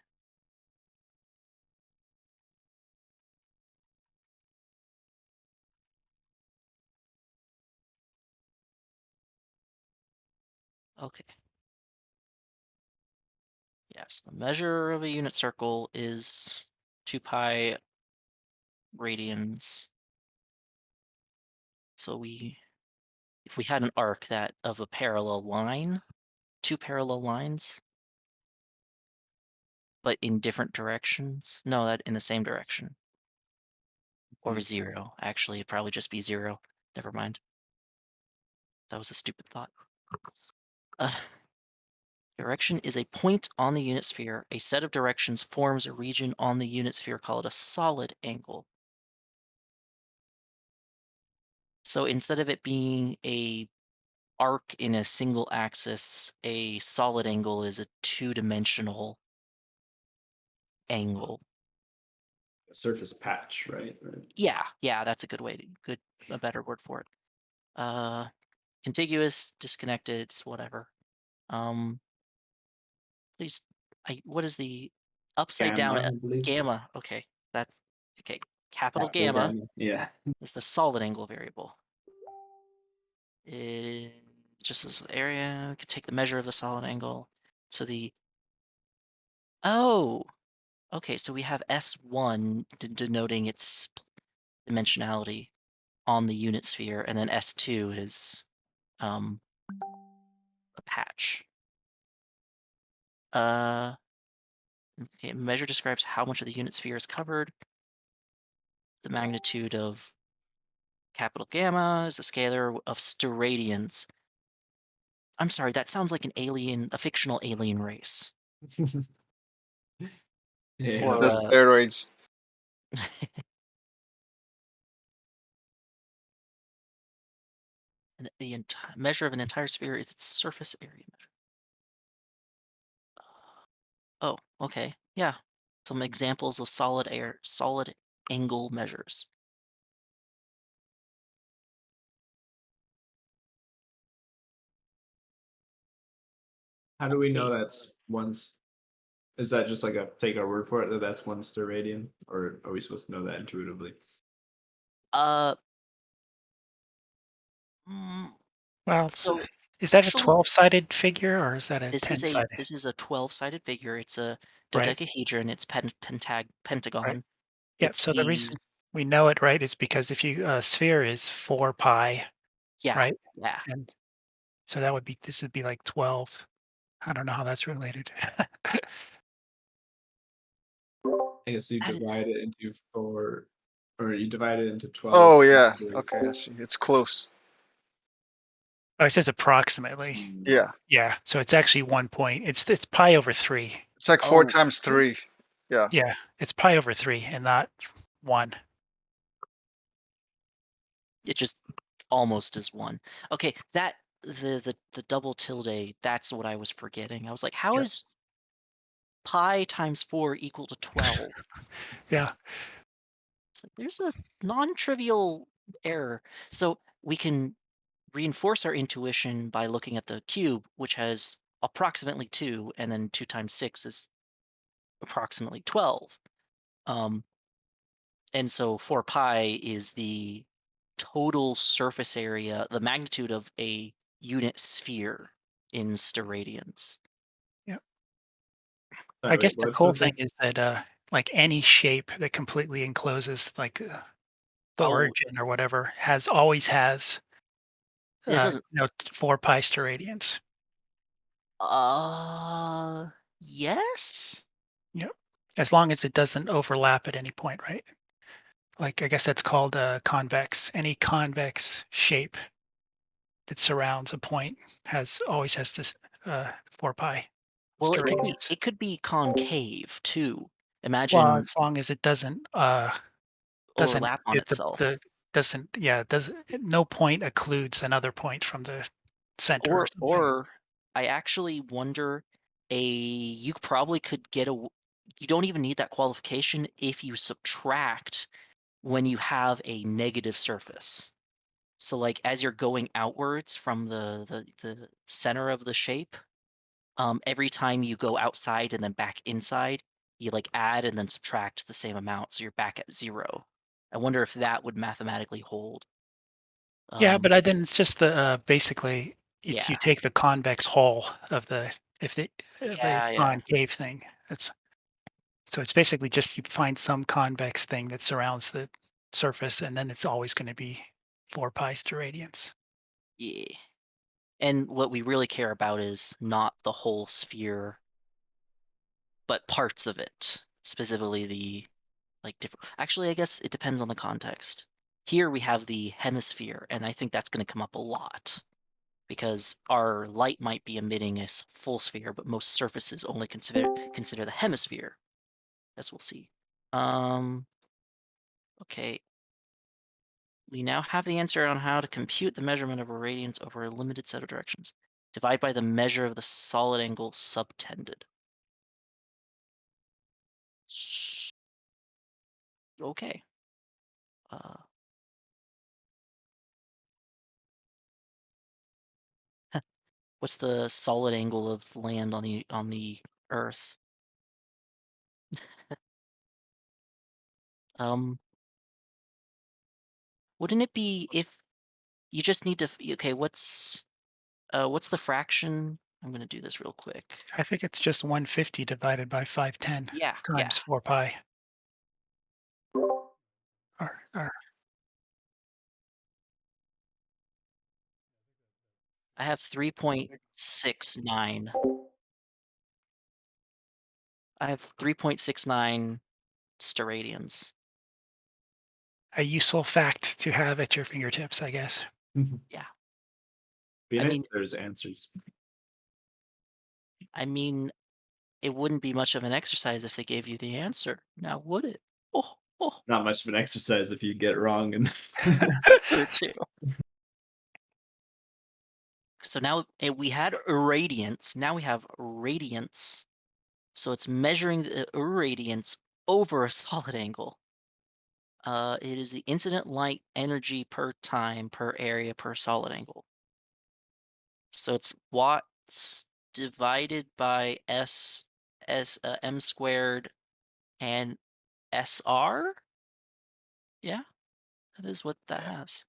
Speaker 2: Okay. Yes, the measure of a unit circle is 2 pi radians. So if we had an arc that of a parallel line, 2 parallel lines, but in different directions. No, that in the same direction. Or 0. Actually, it'd probably just be 0. Never mind. That was a stupid thought. Direction is a point on the unit sphere. A set of directions forms a region on the unit sphere. Call it a solid angle. So instead of it being a arc in a single axis, a solid angle is a two-dimensional angle.
Speaker 3: A surface patch, right?
Speaker 2: Yeah, that's a good way to a better word for it. Contiguous, disconnected, it's whatever. Please, what is the upside down
Speaker 3: Gamma, I believe.
Speaker 2: gamma? Okay, that's okay. Capital
Speaker 3: Capital
Speaker 2: gamma
Speaker 3: Yeah.
Speaker 2: is the solid angle variable. It just this area. We could take the measure of the solid angle. So oh, okay. So we have S1 denoting its dimensionality on the unit sphere, and then S2 is a patch. Okay, measure describes how much of the unit sphere is covered. The magnitude of capital gamma is the scalar of steradians. I'm sorry, that sounds like a fictional alien race.
Speaker 3: Yeah.
Speaker 2: Or
Speaker 7: The steroids.
Speaker 2: the measure of an entire sphere is its surface area measure. Oh, okay. Yeah. Some examples of solid angle measures.
Speaker 3: How do we know
Speaker 2: Okay.
Speaker 3: that's once? Is that just like a take our word for it that that's one steradian, or are we supposed to know that intuitively?
Speaker 2: Uh, mm,
Speaker 4: Well,
Speaker 2: so
Speaker 4: is that a
Speaker 2: actually,
Speaker 4: 12-sided figure or is that a
Speaker 2: this is
Speaker 4: 10-sided?
Speaker 2: a 12-sided figure. It's a
Speaker 4: Right,
Speaker 2: dodecahedron. It's
Speaker 4: right.
Speaker 2: pentagon.
Speaker 4: Yeah,
Speaker 2: It's
Speaker 4: so the
Speaker 2: the
Speaker 4: reason we know it, right, is because if you sphere is 4 pi,
Speaker 2: yeah
Speaker 4: right?
Speaker 2: yeah.
Speaker 4: And so this would be like 12. I don't know how that's related.
Speaker 3: I guess you
Speaker 2: That is,
Speaker 3: divide it into 4, or you divide it into 12
Speaker 7: Oh yeah.
Speaker 3: pieces.
Speaker 7: Okay, I see. It's close.
Speaker 4: Oh, it says approximately.
Speaker 7: Yeah.
Speaker 4: Yeah, so it's actually 1 point. It's pi over 3.
Speaker 7: It's like 4
Speaker 2: oh,
Speaker 7: times 3. Yeah.
Speaker 4: Yeah, it's pi over 3 and not 1.
Speaker 2: it just almost is 1. Okay, that the double tilde, that's what I was forgetting. I was like, how
Speaker 4: Yep.
Speaker 2: is pi times 4 equal to 12?
Speaker 4: Yeah.
Speaker 2: It's like, there's a non-trivial error. So we can reinforce our intuition by looking at the cube, which has approximately 2, and then 2 times 6 is approximately 12. Um, and so 4 pi is the total surface area, the magnitude of a unit sphere in steradians.
Speaker 4: Yeah.
Speaker 3: Sorry,
Speaker 4: I
Speaker 3: wait,
Speaker 4: guess the
Speaker 3: what's
Speaker 4: cool
Speaker 3: the
Speaker 4: thing
Speaker 3: thing?
Speaker 4: is that like any shape that completely encloses like the
Speaker 2: Oh,
Speaker 4: origin or whatever always has
Speaker 2: this doesn't.
Speaker 4: 4 pi steradians.
Speaker 2: Yes.
Speaker 4: Yep. As long as it doesn't overlap at any point, right? Like I guess that's called convex. Any convex shape that surrounds a point always has this 4 pi
Speaker 2: Well,
Speaker 4: steradians.
Speaker 2: it could be concave too.
Speaker 4: Well,
Speaker 2: Imagine
Speaker 4: as long as it doesn't
Speaker 2: overlap on itself.
Speaker 4: the doesn't yeah does no point occludes another point from the center or something.
Speaker 2: Or I actually wonder you probably could get you don't even need that qualification if you subtract when you have a negative surface. So like as you're going outwards from the center of the shape, every time you go outside and then back inside, you like add and then subtract the same amount, so you're back at 0. I wonder if that would mathematically hold.
Speaker 4: Yeah, but then it's just the basically it's you
Speaker 2: Yeah.
Speaker 4: take the convex hull of the
Speaker 2: Yeah, yeah.
Speaker 4: concave thing. It's so it's basically just you find some convex thing that surrounds the surface, and then it's always going to be 4 pi steradians.
Speaker 2: Yeah. And what we really care about is not the whole sphere, but parts of it, specifically the like different. Actually, I guess it depends on the context. Here we have the hemisphere, and I think that's going to come up a lot because our light might be emitting a full sphere, but most surfaces only consider the hemisphere, as we'll see. Okay. We now have the answer on how to compute the measurement of a radiance over a limited set of directions. Divide by the measure of the solid angle subtended. Okay. What's the solid angle of land on the Earth? Um, wouldn't it be if you just need to? Okay, what's the fraction? I'm gonna do this real quick.
Speaker 4: I think it's just 150 divided by 510
Speaker 2: Yeah,
Speaker 4: times 4 pi. Or
Speaker 2: I have 3.69. I have 3.69 steradians.
Speaker 4: a useful fact to have at your fingertips, I guess.
Speaker 2: Yeah.
Speaker 3: Be
Speaker 2: I
Speaker 3: nice
Speaker 2: mean-
Speaker 3: if there's answers.
Speaker 2: I mean, it wouldn't be much of an exercise if they gave you the answer. Now, would it? Oh,
Speaker 3: Not much of an exercise if you get it wrong. And
Speaker 2: true too. So now we had irradiance. Now we have radiance. So it's measuring the irradiance over a solid angle. It is the incident light energy per time per area per solid angle. So it's watts divided by m squared and SR. Yeah, that is what that has.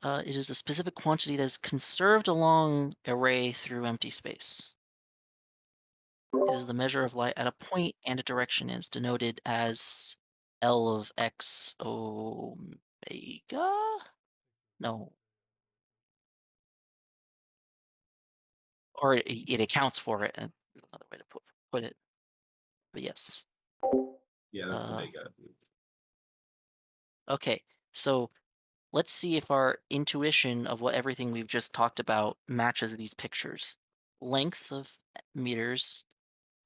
Speaker 2: It is a specific quantity that is conserved along a ray through empty space. It is the measure of light at a point and a direction is denoted as L of x omega? No. Or it accounts for it. Is another way to put it. But yes.
Speaker 3: yeah, that's
Speaker 2: Uh,
Speaker 3: Omega.
Speaker 2: Okay, so let's see if our intuition of what everything we've just talked about matches these pictures. Length of meters,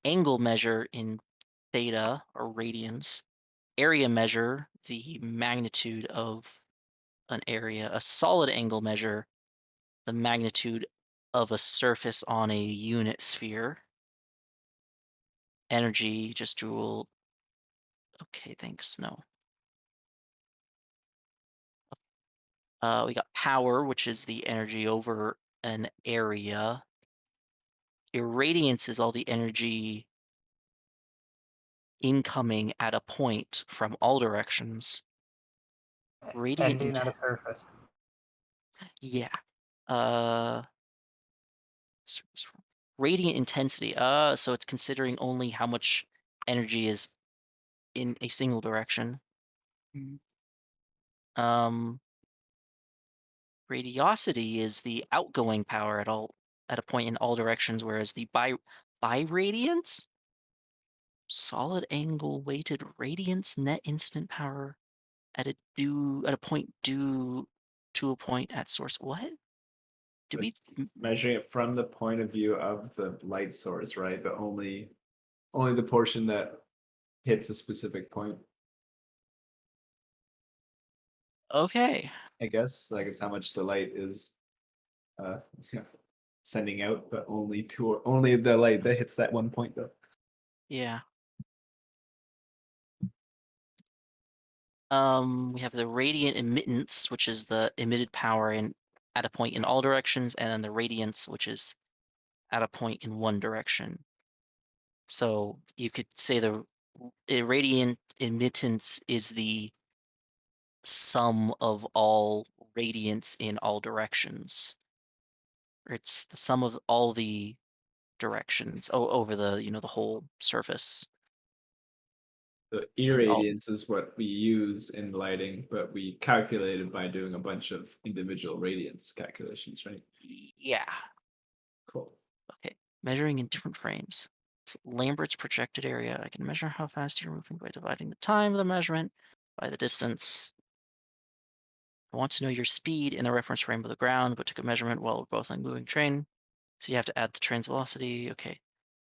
Speaker 2: angle measure in theta or radians, area measure, the magnitude of an area, a solid angle measure, the magnitude of a surface on a unit sphere, energy, just joule. Okay, thanks. No. We got power, which is the energy over an area. Irradiance is all the energy incoming at a point from all directions. Radiant
Speaker 5: Ending at a surface.
Speaker 2: Yeah. Radiant intensity. So it's considering only how much energy is in a single direction.
Speaker 4: Mm.
Speaker 2: Um, Radiosity is the outgoing power at a point in all directions, whereas the biradiance, solid angle weighted radiance net incident power at a point due to a point at source. What? Do we?
Speaker 3: It's measuring it from the point of view of the light source, right? But only the portion that hits a specific point.
Speaker 2: Okay.
Speaker 3: I guess like it's how much the light is sending out, but only the light that hits that one point though.
Speaker 2: Yeah. We have the radiant emittance, which is the emitted power at a point in all directions, and then the radiance, which is at a point in one direction. So you could say the radiant emittance is the sum of all radiance in all directions. Or it's the sum of all the directions over the the whole surface.
Speaker 3: The
Speaker 2: In all,
Speaker 3: irradiance is what we use in lighting, but we calculate it by doing a bunch of individual radiance calculations, right?
Speaker 2: yeah.
Speaker 3: Cool.
Speaker 2: Okay, measuring in different frames. So Lambert's projected area. I can measure how fast you're moving by dividing the time of the measurement by the distance. I want to know your speed in the reference frame of the ground, but took a measurement while we're both on moving train. So you have to add the train's velocity. Okay.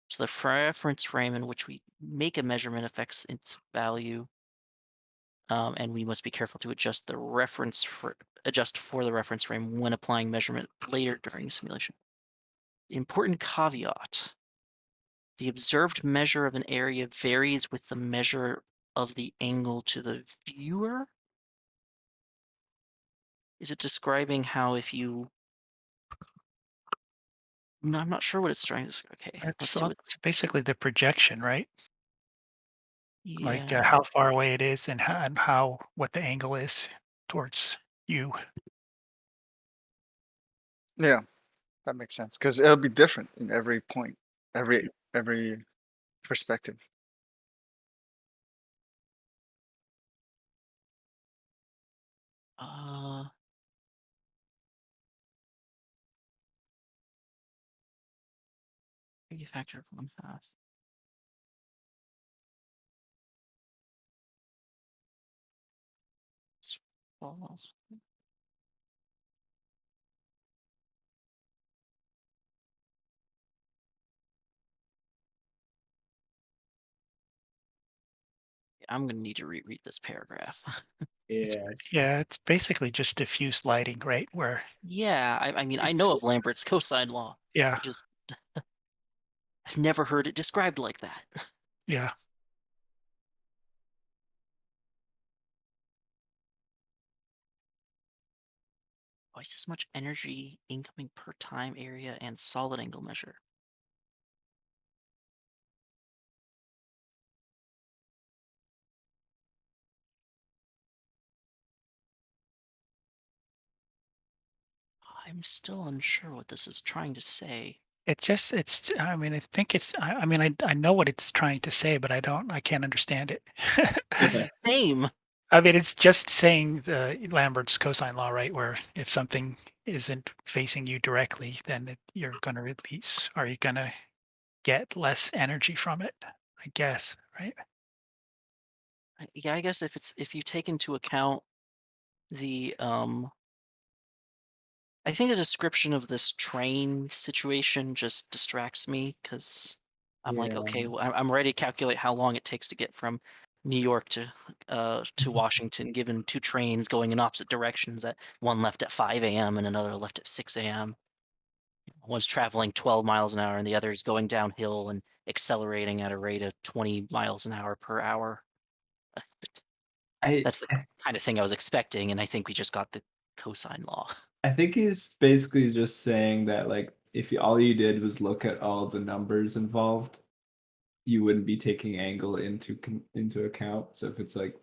Speaker 2: So the reference frame in which we make a measurement affects its value. And we must be careful to adjust for the reference frame when applying measurement later during the simulation. Important caveat. The observed measure of an area varies with the measure of the angle to the viewer? Is it describing how if you... No, I'm not sure what it's trying to say. Okay, let's
Speaker 4: It's
Speaker 2: see what...
Speaker 4: basically the projection, right? Like
Speaker 2: Yeah.
Speaker 4: how far away it is and how what the angle is towards you.
Speaker 7: Yeah, that makes sense because it'll be different in every point, every perspective.
Speaker 2: Uh, Maybe factor of 1/2. False. I'm gonna need to reread this paragraph.
Speaker 4: Yeah, it's basically just diffuse lighting, right? Where
Speaker 2: Yeah, I mean, I
Speaker 4: it's,
Speaker 2: know of Lambert's cosine law.
Speaker 4: yeah,
Speaker 2: I've never heard it described like that.
Speaker 4: yeah.
Speaker 2: Twice as much energy incoming per time area and solid angle measure. I'm still unsure what this is trying to say.
Speaker 4: I mean, I think I mean, I know what it's trying to say, but I can't understand it.
Speaker 2: Same.
Speaker 4: I mean, it's just saying the Lambert's cosine law, right? Where if something isn't facing you directly, then you're going to release, or you're going to get less energy from it, I guess, right?
Speaker 2: Yeah, I guess if you take into account the I think the description of this train situation just distracts me because I'm like,
Speaker 3: Yeah.
Speaker 2: okay, well, I'm ready to calculate how long it takes to get from New York to Washington, given two trains going in opposite directions. That one left at 5 a.m. and another left at 6 a.m. One's traveling 12 miles an hour and the other is going downhill and accelerating at a rate of 20 miles an hour per hour.
Speaker 3: I
Speaker 2: That's the kind of thing I was expecting, and I think we just got the cosine law.
Speaker 3: I think he's basically just saying that like if all you did was look at all the numbers involved, you wouldn't be taking angle into account. So if it's like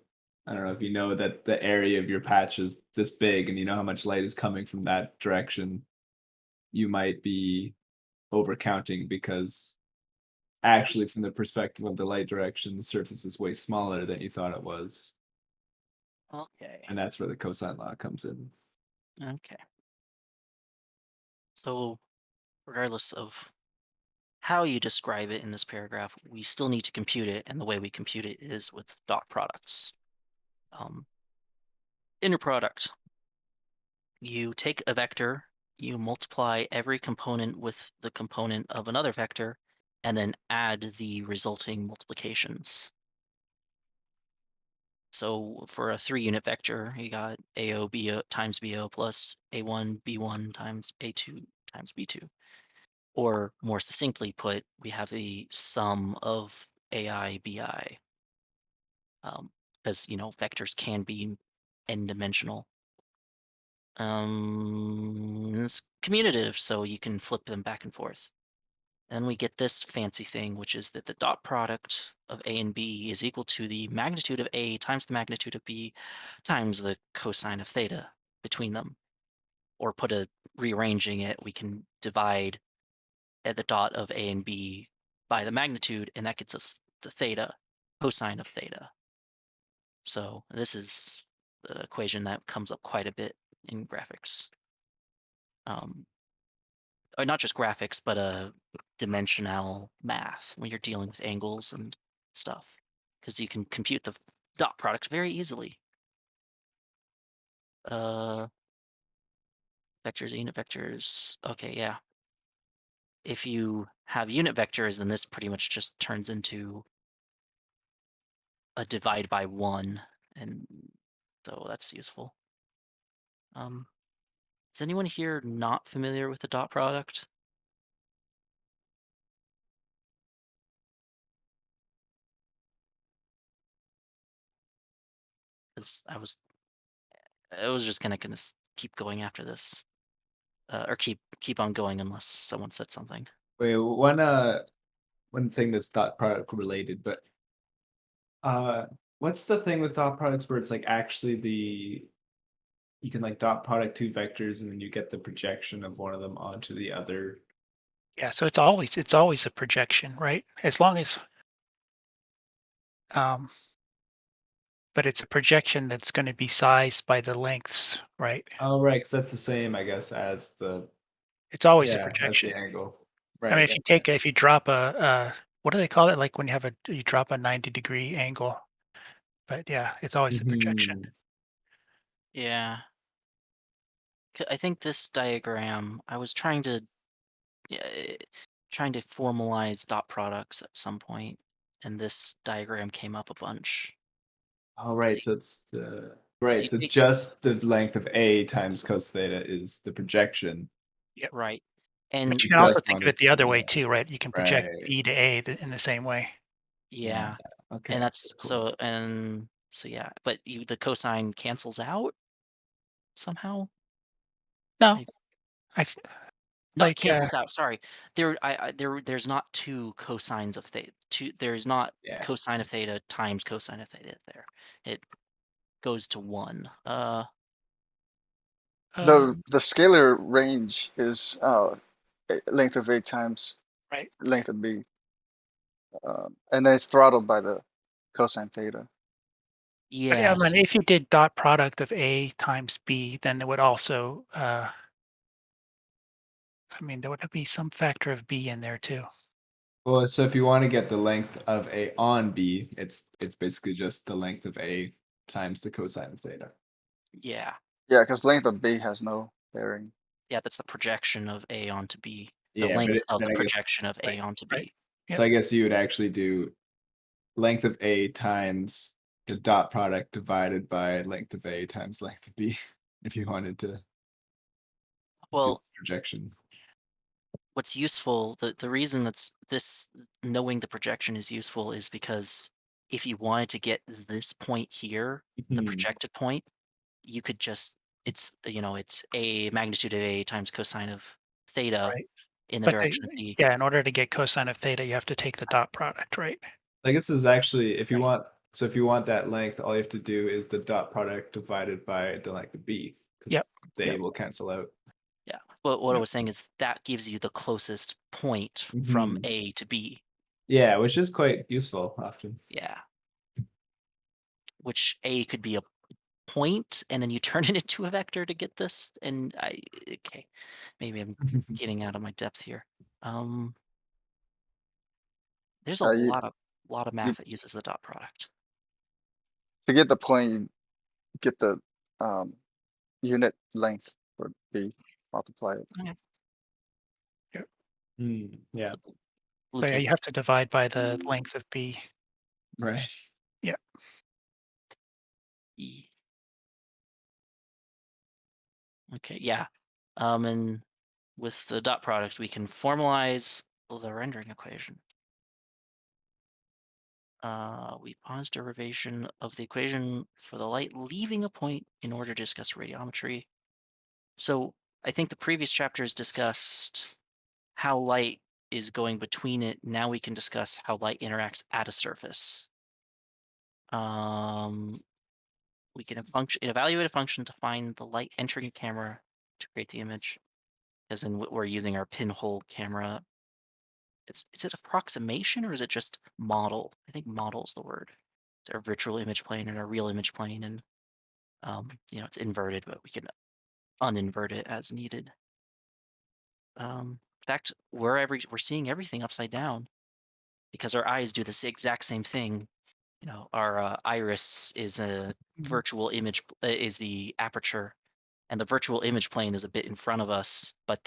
Speaker 3: I don't know if you know that the area of your patch is this big and you know how much light is coming from that direction, you might be overcounting because actually from the perspective of the light direction, the surface is way smaller than you thought it was.
Speaker 2: Okay.
Speaker 3: And that's where the cosine law comes in.
Speaker 2: Okay. So, regardless of how you describe it in this paragraph, we still need to compute it, and the way we compute it is with dot products. Um, Inner product. You take a vector, you multiply every component with the component of another vector, and then add the resulting multiplications. So for a 3-unit vector, you got AO BO times BO plus A1 B1 times A2 times B2. Or more succinctly put, we have the sum of AI BI. Because vectors can be n-dimensional. It's commutative, so you can flip them back and forth. Then we get this fancy thing, which is that the dot product of A and B is equal to the magnitude of A times the magnitude of B times the cosine of theta between them. Or rearranging it, we can divide at the dot of A and B by the magnitude, and that gets us the theta, cosine of theta. So this is the equation that comes up quite a bit in graphics. Or not just graphics, but dimensional math when you're dealing with angles and stuff, because you can compute the dot product very easily. Vectors, unit vectors. Okay, yeah. If you have unit vectors, then this pretty much just turns into a divide by 1, and so that's useful. Is anyone here not familiar with the dot product? Because I was just gonna keep going after this, or keep on going unless someone said something.
Speaker 3: Wait, one thing that's dot product related, but what's the thing with dot products where it's like actually you can like dot product two vectors and then you get the projection of one of them onto the other.
Speaker 4: Yeah, so it's always a projection, right? As long as but it's a projection that's going to be sized by the lengths, right?
Speaker 3: Oh, right, because that's the same, I guess, as
Speaker 4: It's always a
Speaker 3: as
Speaker 4: projection.
Speaker 3: the angle.
Speaker 4: I mean,
Speaker 3: Right.
Speaker 4: if you drop what do they call it? Like when you drop a 90-degree angle. But yeah, it's always a projection.
Speaker 3: Mhm.
Speaker 2: Yeah. I think this diagram, I was trying to formalize dot products at some point, and this diagram came up a bunch.
Speaker 3: Oh, right.
Speaker 2: See-
Speaker 3: So it's the
Speaker 2: So
Speaker 3: right.
Speaker 2: you
Speaker 3: So
Speaker 2: take-
Speaker 3: just the length of A times cos theta is the projection.
Speaker 2: Right.
Speaker 4: But
Speaker 2: And
Speaker 4: you can also
Speaker 3: just
Speaker 4: think of
Speaker 3: wanted
Speaker 4: it the
Speaker 3: to
Speaker 4: other
Speaker 3: know
Speaker 4: way
Speaker 3: that.
Speaker 4: too, right? You can project
Speaker 3: Right.
Speaker 4: B to A in the same way.
Speaker 2: yeah,
Speaker 3: Okay.
Speaker 2: and that's
Speaker 3: cool.
Speaker 2: so yeah, but the cosine cancels out somehow.
Speaker 4: No,
Speaker 2: I-
Speaker 4: I th-
Speaker 2: Not
Speaker 4: like
Speaker 2: cancels out. Sorry, there's not two cosines of theta. There's not
Speaker 3: Yeah.
Speaker 2: cosine of theta times cosine of theta there. It goes to 1.
Speaker 7: The scalar range is length of A times
Speaker 4: right.
Speaker 7: length of B, and then it's throttled by the cosine theta.
Speaker 4: But yeah, I
Speaker 2: Yes.
Speaker 4: mean, if you did dot product of A times B, then it would also I mean, there would be some factor of B in there too.
Speaker 3: Well, so if you want to get the length of A on B, it's basically just the length of A times the cosine of theta.
Speaker 2: Yeah.
Speaker 7: Yeah, because length of B has no bearing.
Speaker 2: Yeah, that's the projection of A onto B. The
Speaker 3: Yeah, but
Speaker 2: length of
Speaker 3: then
Speaker 2: the
Speaker 3: I guess
Speaker 2: projection of A onto
Speaker 4: right.
Speaker 2: B.
Speaker 3: so I guess you would actually do length of A times the dot product divided by length of A times length of B if you wanted to do
Speaker 2: Well,
Speaker 3: projection.
Speaker 2: what's useful, the reason knowing the projection is useful is because if you wanted to get this point here, the
Speaker 3: Mhm.
Speaker 2: projected point, you could just it's a magnitude of A times cosine of theta
Speaker 4: Right.
Speaker 2: in the
Speaker 4: But
Speaker 2: direction of B.
Speaker 4: yeah, in order to get cosine of theta, you have to take the dot product, right?
Speaker 3: I guess this is actually if you
Speaker 4: Right.
Speaker 3: want if you want that length, all you have to do is the dot product divided by the length of B because
Speaker 4: Yep.
Speaker 3: they
Speaker 4: Yep.
Speaker 3: will cancel out.
Speaker 2: Yeah. But what I
Speaker 4: Yep.
Speaker 2: was saying is that gives you the closest point from
Speaker 3: Mhm.
Speaker 2: A to B.
Speaker 3: Yeah, which is quite useful often.
Speaker 2: Yeah. Which A could be a point, and then you turn it into a vector to get this. And okay, maybe I'm getting out of my depth here. There's a
Speaker 7: Uh, you,
Speaker 2: lot of
Speaker 7: you
Speaker 2: math that uses the dot product.
Speaker 7: to get the point, you get the um, unit length for B, multiply it.
Speaker 2: Okay. It's
Speaker 3: Yeah,
Speaker 2: the blue
Speaker 4: So yeah,
Speaker 2: table.
Speaker 4: you have to divide by the length of B.
Speaker 3: right.
Speaker 4: Yeah.
Speaker 2: Okay, yeah. And with the dot product, we can formalize the rendering equation. We pause derivation of the equation for the light leaving a point in order to discuss radiometry. So I think the previous chapters discussed how light is going between it. Now we can discuss how light interacts at a surface. We can evaluate a function to find the light entering a camera to create the image. As in, we're using our pinhole camera. Is it approximation or is it just model? I think model is the word. It's our virtual image plane and our real image plane, and it's inverted, but we can uninvert it as needed. In fact, we're seeing everything upside down because our eyes do this exact same thing. Our iris is a virtual image, is the aperture, and the virtual image plane is a bit in front of us, but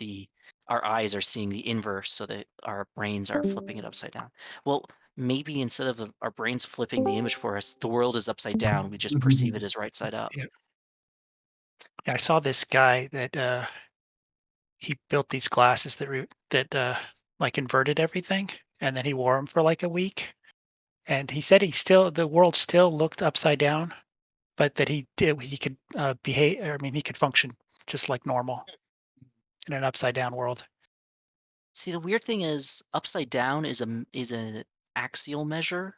Speaker 2: our eyes are seeing the inverse, so that our brains are flipping it upside down. Well, maybe instead of our brains flipping the image for us, the world is upside down. We just perceive it as right side up.
Speaker 4: Yeah. I saw this guy that he built these glasses that like inverted everything, and then he wore them for like a week. And he said the world still looked upside down, but that he could behave. I mean, he could function just like normal in an upside down world.
Speaker 2: See, the weird thing is, upside down is an axial measure.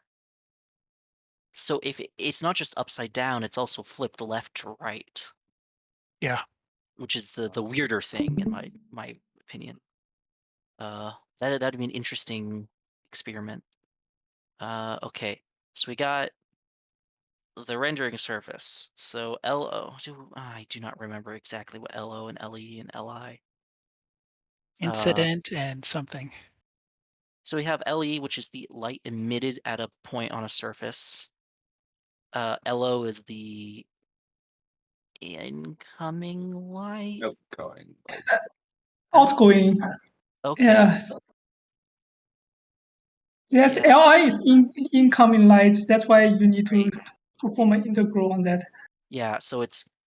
Speaker 2: So if it's not just upside down, it's also flipped left to right,
Speaker 4: Yeah.
Speaker 2: which is the weirder thing in my opinion. That'd be an interesting experiment. Okay, so we got the rendering surface. So LO. I do not remember exactly what LO and LE and LI.
Speaker 4: Incident and something.
Speaker 2: So we have LE, which is the light emitted at a point on a surface. LO is the incoming light.
Speaker 1: Going like
Speaker 8: Outgoing.
Speaker 2: Okay.
Speaker 8: Yeah. Yes,
Speaker 2: Yeah.
Speaker 8: LI is incoming lights. That's why you need to perform an integral on that.
Speaker 2: Yeah. So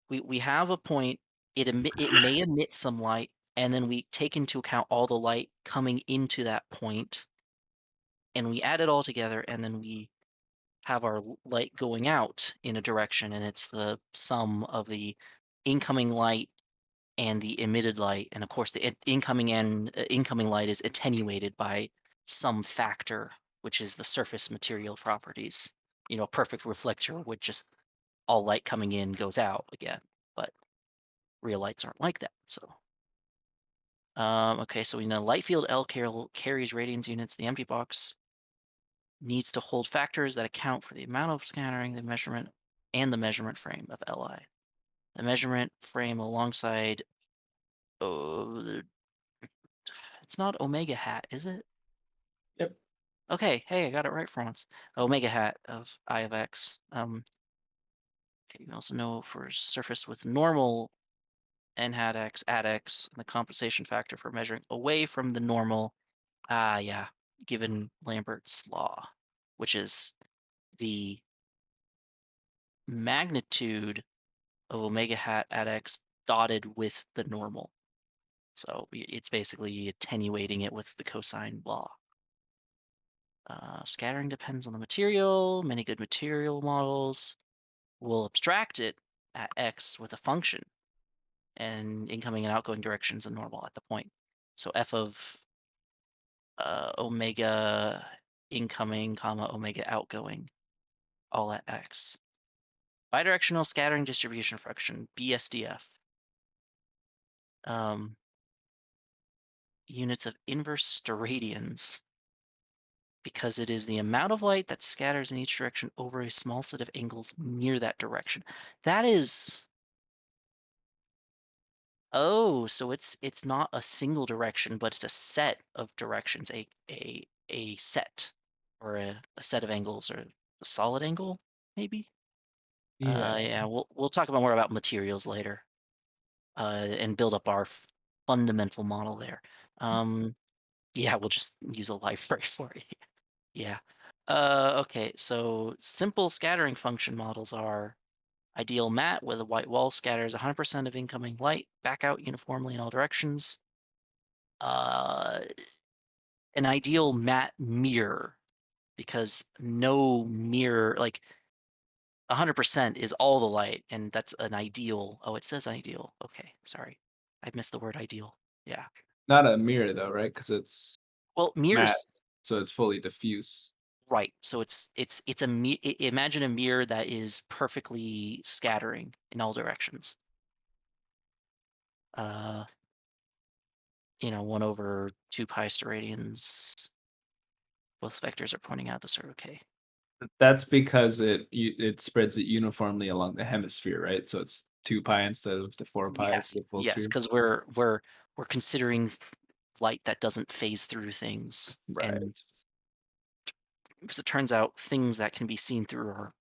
Speaker 2: we have a point. It may emit some light, and then we take into account all the light coming into that point, and we add it all together, and then we have our light going out in a direction, and it's the sum of the incoming light and the emitted light, and of course the incoming light is attenuated by some factor, which is the surface material properties. A perfect reflector would just all light coming in goes out again, but real lights aren't like that. So, okay, so we know light field L carries radiance units. The empty box needs to hold factors that account for the amount of scattering, the measurement, and the measurement frame of Li. The measurement frame alongside, oh, it's not omega hat, is it?
Speaker 3: Yep.
Speaker 2: Okay, hey, I got it right for once. Omega hat of I of x. Okay, you also know for surface with normal n hat x at x, and the compensation factor for measuring away from the normal. Yeah, given Lambert's law, which is the magnitude of omega hat at x dotted with the normal. So it's basically attenuating it with the cosine law. Scattering depends on the material. Many good material models will abstract it at x with a function, and incoming and outgoing directions and normal at the point. So f of omega incoming, comma omega outgoing, all at x. Bidirectional scattering distribution function, BSDF. Units of inverse steradians, because it is the amount of light that scatters in each direction over a small set of angles near that direction. That is... Oh, so it's not a single direction, but it's a set of directions, a set, or a set of angles, or a solid angle, maybe? Yeah, we'll talk about more about materials later, and build up our fundamental model there. Yeah, we'll just use a library for it. Yeah. Okay, so simple scattering function models are ideal mat with a white wall scatters 100% of incoming light back out uniformly in all directions. an ideal matte mirror, because no mirror, like 100% is all the light, and that's an ideal. Oh, it says ideal. Okay, sorry, I missed the word ideal. Yeah.
Speaker 3: Not a mirror though, right? Because it's
Speaker 2: Well,
Speaker 3: matte,
Speaker 2: mirrors,
Speaker 3: so it's fully diffuse.
Speaker 2: right? So it's imagine a mirror that is perfectly scattering in all directions. 1/2 pi steradians. Both vectors are pointing out the sort. Okay.
Speaker 3: That's because it spreads it uniformly along the hemisphere, right? So it's 2 pi instead of the 4 pi for
Speaker 2: Yes,
Speaker 3: the full
Speaker 2: yes,
Speaker 3: sphere.
Speaker 2: because we're considering light that doesn't phase through things,
Speaker 3: Right.
Speaker 2: and because it turns out things that can be seen through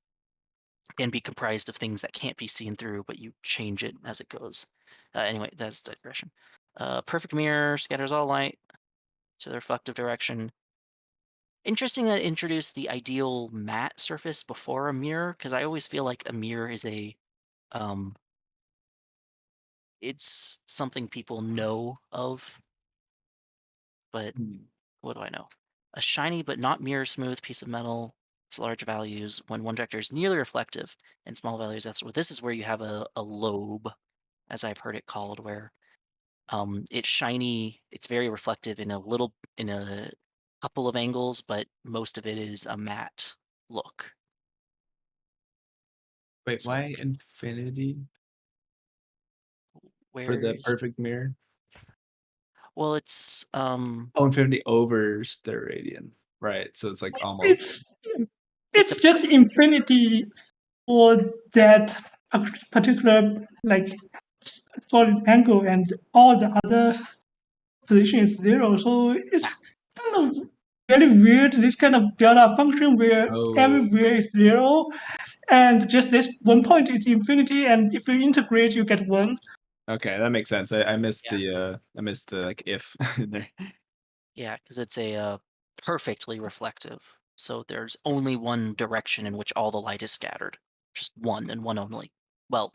Speaker 2: can be comprised of things that can't be seen through, but you change it as it goes. Anyway, that's digression. Perfect mirror scatters all light to the reflective direction. Interesting that it introduced the ideal matte surface before a mirror, because I always feel like a mirror is um, it's something people know of, but
Speaker 3: Hmm.
Speaker 2: what do I know? A shiny but not mirror smooth piece of metal. Its large values when one vector is nearly reflective, and small values. This is where you have a lobe, as I've heard it called, where it's shiny, it's very reflective in a couple of angles, but most of it is a matte look.
Speaker 3: Wait,
Speaker 2: So
Speaker 3: why infinity for the
Speaker 2: where's
Speaker 3: perfect mirror?
Speaker 2: well, it's
Speaker 3: Oh, infinity over steradian. Right. So it's like almost
Speaker 8: It's
Speaker 2: it's a
Speaker 8: it's just infinity for that particular like solid angle, and all the other position is zero. So it's kind of very weird. This kind of delta function where
Speaker 3: oh
Speaker 8: everywhere is zero, and just this one point is infinity, and if you integrate, you get one.
Speaker 3: okay, that makes sense. I missed
Speaker 2: Yeah.
Speaker 3: the like if in there.
Speaker 2: Yeah, because it's perfectly reflective. So there's only one direction in which all the light is scattered. Just one and one only. Well,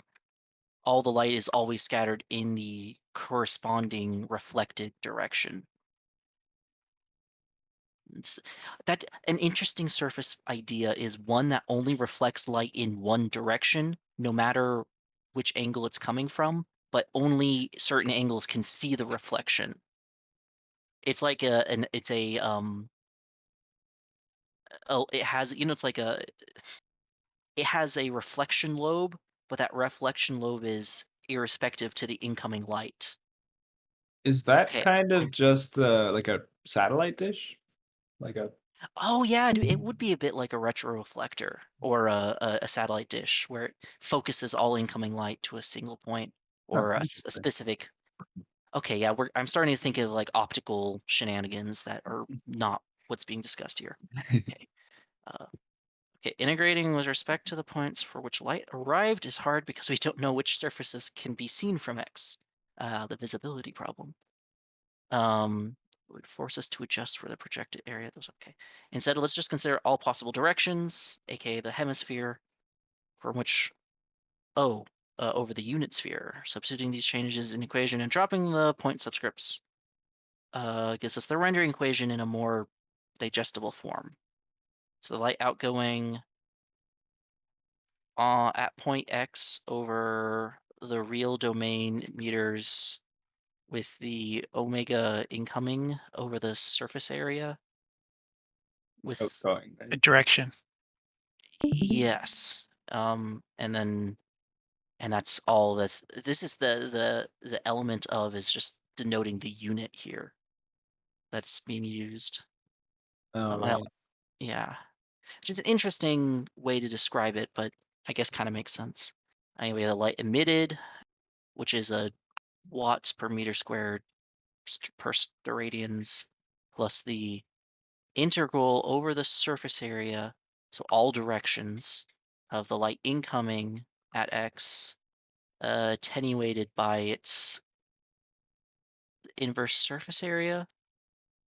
Speaker 2: all the light is always scattered in the corresponding reflected direction. It's, that an interesting surface idea is one that only reflects light in one direction, no matter which angle it's coming from, but only certain angles can see the reflection. It's like it has, it's like it has a reflection lobe, but that reflection lobe is irrespective to the incoming light.
Speaker 3: Is that
Speaker 2: Okay.
Speaker 3: kind of just like a satellite dish? Like a
Speaker 2: Oh yeah, it would be a bit like a retroreflector or a satellite dish where it focuses all incoming light to a single point
Speaker 3: oh,
Speaker 2: or a
Speaker 3: interesting.
Speaker 2: specific. Okay, yeah, I'm starting to think of like optical shenanigans that are not what's being discussed here. Okay. Uh, okay, integrating with respect to the points for which light arrived is hard because we don't know which surfaces can be seen from X. The visibility problem. Would force us to adjust for the projected area. That's okay. Instead, let's just consider all possible directions, aka the hemisphere, from which over the unit sphere. Substituting these changes in equation and dropping the point subscripts gives us the rendering equation in a more digestible form. So the light outgoing at point X over the real domain meters with the omega incoming over the surface area with
Speaker 3: Outgoing,
Speaker 4: The
Speaker 3: right?
Speaker 4: direction.
Speaker 2: yes. And that's all this is the element of is just denoting the unit here that's being used.
Speaker 3: Oh,
Speaker 2: I don't,
Speaker 3: right.
Speaker 2: yeah. Which is an interesting way to describe it, but I guess kind of makes sense. Anyway, the light emitted, which is a watts per meter squared per steradians, plus the integral over the surface area, so all directions of the light incoming at X, attenuated by its inverse surface area,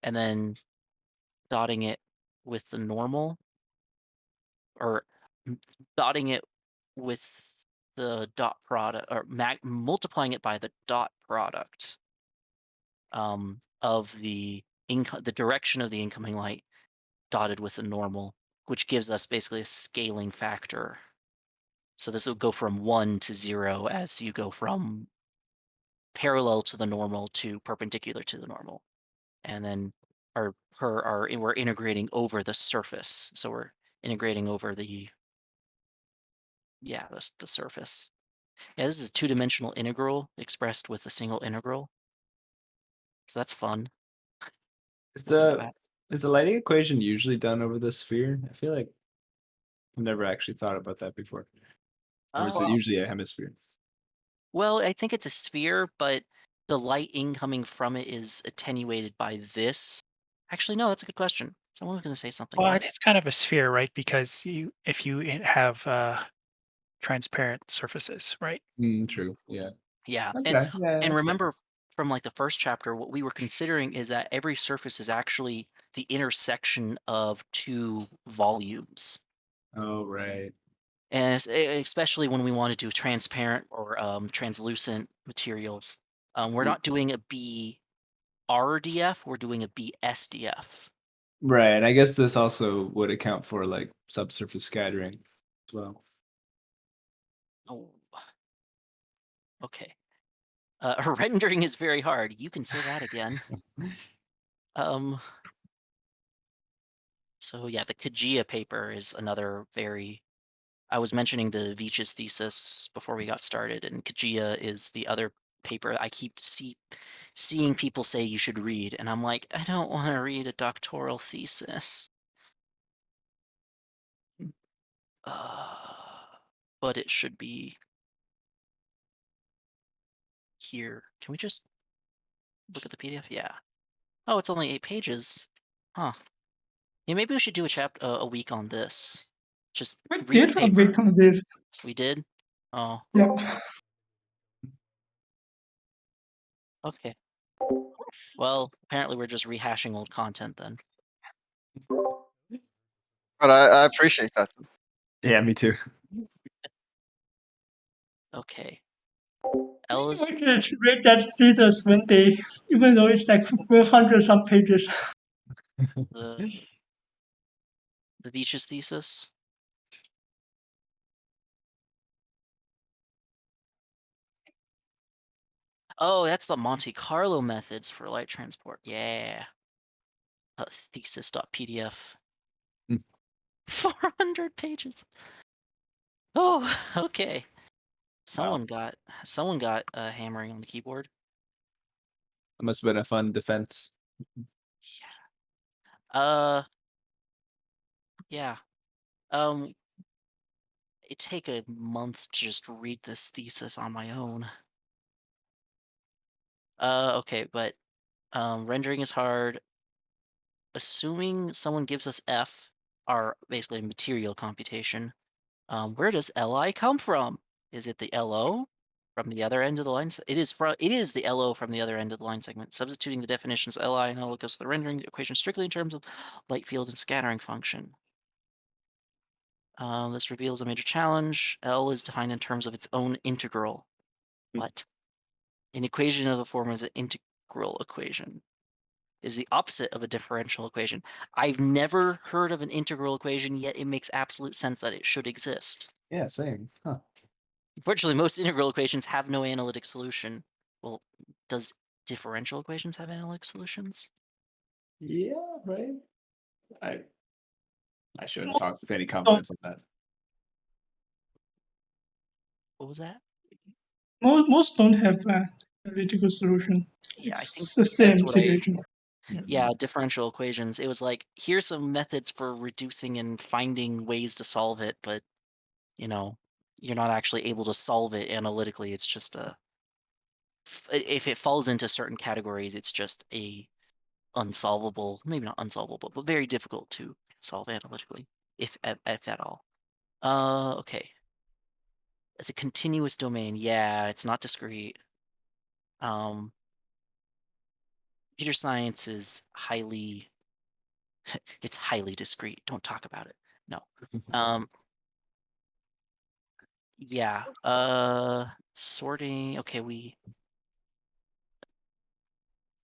Speaker 2: and then dotting it with the normal, or dotting it with the dot product, or multiplying it by the dot product of the direction of the incoming light dotted with a normal, which gives us basically a scaling factor. So this will go from 1 to 0 as you go from parallel to the normal to perpendicular to the normal. And then we're integrating over the surface. So we're integrating over the surface. Yeah, this is a two-dimensional integral expressed with a single integral. So that's fun.
Speaker 3: Is
Speaker 2: to think
Speaker 3: the
Speaker 2: about.
Speaker 3: is the lighting equation usually done over the sphere? I feel like I've never actually thought about that before. Or is it
Speaker 2: Uh,
Speaker 3: usually a hemisphere?
Speaker 2: Well, I think it's a sphere, but the light incoming from it is attenuated by this. Actually, no, that's a good question. Someone was going to say something.
Speaker 4: Well,
Speaker 2: What?
Speaker 4: it's kind of a sphere, right? Because if you have transparent surfaces, right?
Speaker 3: True. Yeah.
Speaker 2: Yeah,
Speaker 3: Okay. Yeah.
Speaker 2: and
Speaker 3: That's fair.
Speaker 2: remember from like the first chapter, what we were considering is that every surface is actually the intersection of two volumes.
Speaker 3: Oh right.
Speaker 2: And especially when we want to do transparent or translucent materials, we're
Speaker 3: Mm.
Speaker 2: not doing a BRDF, we're doing a BSDF.
Speaker 3: Right. I guess this also would account for like subsurface scattering as well.
Speaker 2: Oh, okay. Rendering is very hard. You can say that again. Um, so yeah, the Kajia paper is another very. I was mentioning the Veitch's thesis before we got started, and Kajia is the other paper I keep seeing people say you should read, and I'm like, I don't want to read a doctoral thesis. Uh, but it should be here. Can we just look at the PDF? Yeah. Oh, it's only 8 pages. Huh. Yeah, maybe we should do a week on this. Just
Speaker 8: We
Speaker 2: read the
Speaker 8: did a
Speaker 2: paper.
Speaker 8: week on this.
Speaker 2: We did? Oh,
Speaker 8: Yeah.
Speaker 2: okay. Well, apparently we're just rehashing old content then.
Speaker 7: But I appreciate that.
Speaker 3: Yeah, me too.
Speaker 2: Okay.
Speaker 8: We
Speaker 2: Ella's
Speaker 8: should read that thesis one day, even though it's like 100 some pages.
Speaker 2: the Veitch's thesis. Oh, that's the Monte Carlo methods for light transport. Yeah. Thesis.pdf.
Speaker 3: Hmm.
Speaker 2: 400 pages. Oh, okay.
Speaker 3: Wow.
Speaker 2: Someone got hammering on the keyboard.
Speaker 3: That must have been a fun defense.
Speaker 2: Yeah. Yeah. Um, it take a month to just read this thesis on my own. Okay, but rendering is hard. Assuming someone gives us F, our basically material computation, where does Li come from? Is it the LO from the other end of the line? It is the LO from the other end of the line segment. Substituting the definitions of Li and LO goes to the rendering equation strictly in terms of light field and scattering function. This reveals a major challenge. L is defined in terms of its own integral. What? An equation of the form is an integral equation. Is the opposite of a differential equation. I've never heard of an integral equation, yet it makes absolute sense that it should exist.
Speaker 3: Yeah, same. Huh.
Speaker 2: Unfortunately, most integral equations have no analytic solution. Well, does differential equations have analytic solutions?
Speaker 3: Yeah, right. I shouldn't
Speaker 8: Most
Speaker 3: talk with any
Speaker 8: don't,
Speaker 3: confidence on that.
Speaker 2: What was that?
Speaker 8: most don't have an analytical solution.
Speaker 2: Yeah, I think
Speaker 8: It's the
Speaker 2: that's
Speaker 8: same
Speaker 2: what I.
Speaker 8: situation.
Speaker 2: Yeah, differential equations. It was like, here's some methods for reducing and finding ways to solve it, but you know, you're not actually able to solve it analytically. It's just if it falls into certain categories, it's just a unsolvable, maybe not unsolvable, but very difficult to solve analytically, if at all. Okay. It's a continuous domain. Yeah, it's not discrete. Um, computer science is highly, it's highly discrete. Don't talk about it. No. Yeah. Sorting. Okay,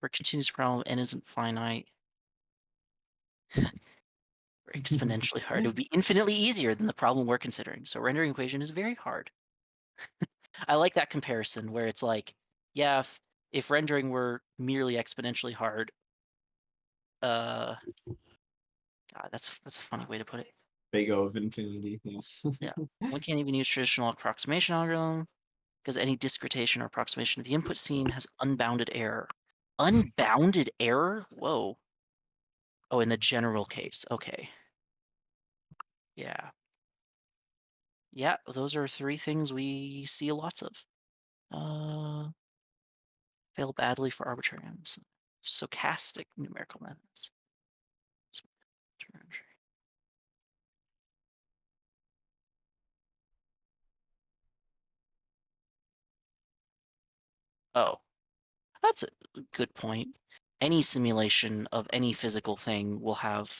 Speaker 2: For a continuous problem, n isn't finite. Or exponentially hard. It would be infinitely easier than the problem we're considering. So rendering equation is very hard. I like that comparison where it's like, yeah, if rendering were merely exponentially hard, God, that's a funny way to put it.
Speaker 3: Big O of infinity.
Speaker 2: Yeah, one can't even use traditional approximation algorithm because any discretization or approximation of the input scene has unbounded error. Unbounded error? Whoa. Oh, in the general case. Okay. Yeah. Yeah, those are 3 things we see lots of. Fail badly for arbitrary ends. Stochastic numerical methods. Oh, that's a good point. Any simulation of any physical thing will have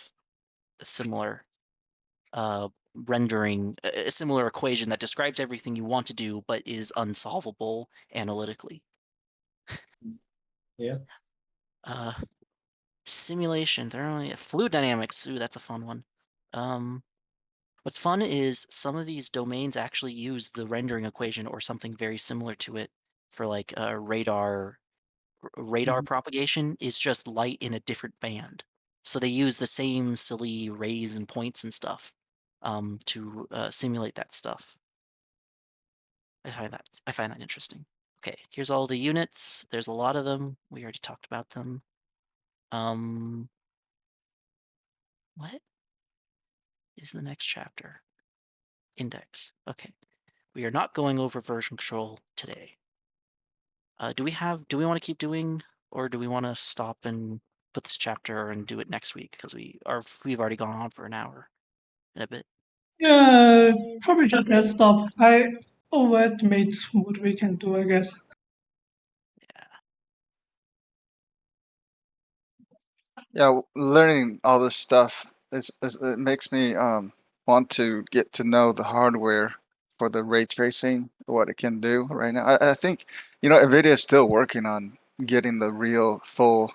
Speaker 2: a similar rendering, a similar equation that describes everything you want to do, but is unsolvable analytically.
Speaker 3: Yeah.
Speaker 2: Simulation, fluid dynamics. Ooh, that's a fun one. What's fun is some of these domains actually use the rendering equation or something very similar to it for like radar propagation is just light in a different band. So they use the same silly rays and points and stuff to simulate that stuff. I find that interesting. Okay, here's all the units. There's a lot of them. We already talked about them. What is the next chapter? Index. Okay. We are not going over version control today. Do we want to keep doing, or do we want to stop and put this chapter and do it next week? Because we've already gone on for an hour and a bit.
Speaker 8: Yeah, probably just let's stop. I overestimate what we can do, I guess.
Speaker 7: Yeah, learning all this stuff it makes me want to get to know the hardware for the ray tracing, what it can do right now. I think NVIDIA is still working on getting the real full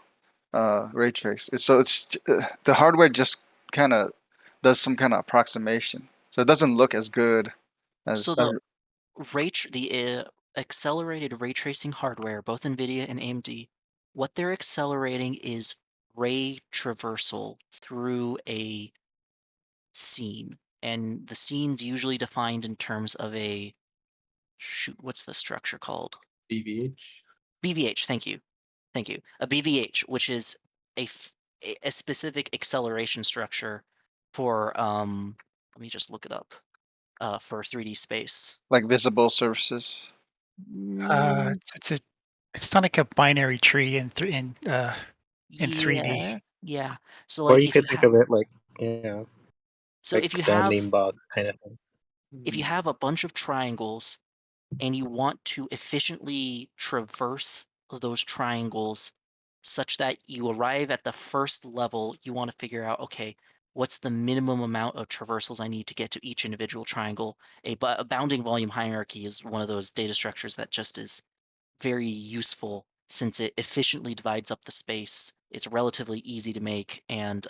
Speaker 7: ray trace. It's the hardware just kind of does some kind of approximation, so it doesn't look as good as.
Speaker 2: So the accelerated ray tracing hardware, both NVIDIA and AMD, what they're accelerating is ray traversal through a scene, and the scene's usually defined in terms of a what's the structure called?
Speaker 3: BVH.
Speaker 2: BVH. Thank you. A BVH, which is a specific acceleration structure for let me just look it up. For 3D space.
Speaker 7: Like visible surfaces.
Speaker 2: Mm,
Speaker 4: It's not like a binary tree in 3D.
Speaker 2: yeah. So
Speaker 9: Or
Speaker 2: like
Speaker 9: you
Speaker 2: if you
Speaker 9: could think
Speaker 2: have
Speaker 9: of it like
Speaker 2: if you
Speaker 9: bounding
Speaker 2: have
Speaker 9: box kind of thing.
Speaker 2: if you have a bunch of triangles and you want to efficiently traverse those triangles such that you arrive at the first level, you want to figure out, okay, what's the minimum amount of traversals I need to get to each individual triangle? A bounding volume hierarchy is one of those data structures that just is very useful since it efficiently divides up the space. It's relatively easy to make, and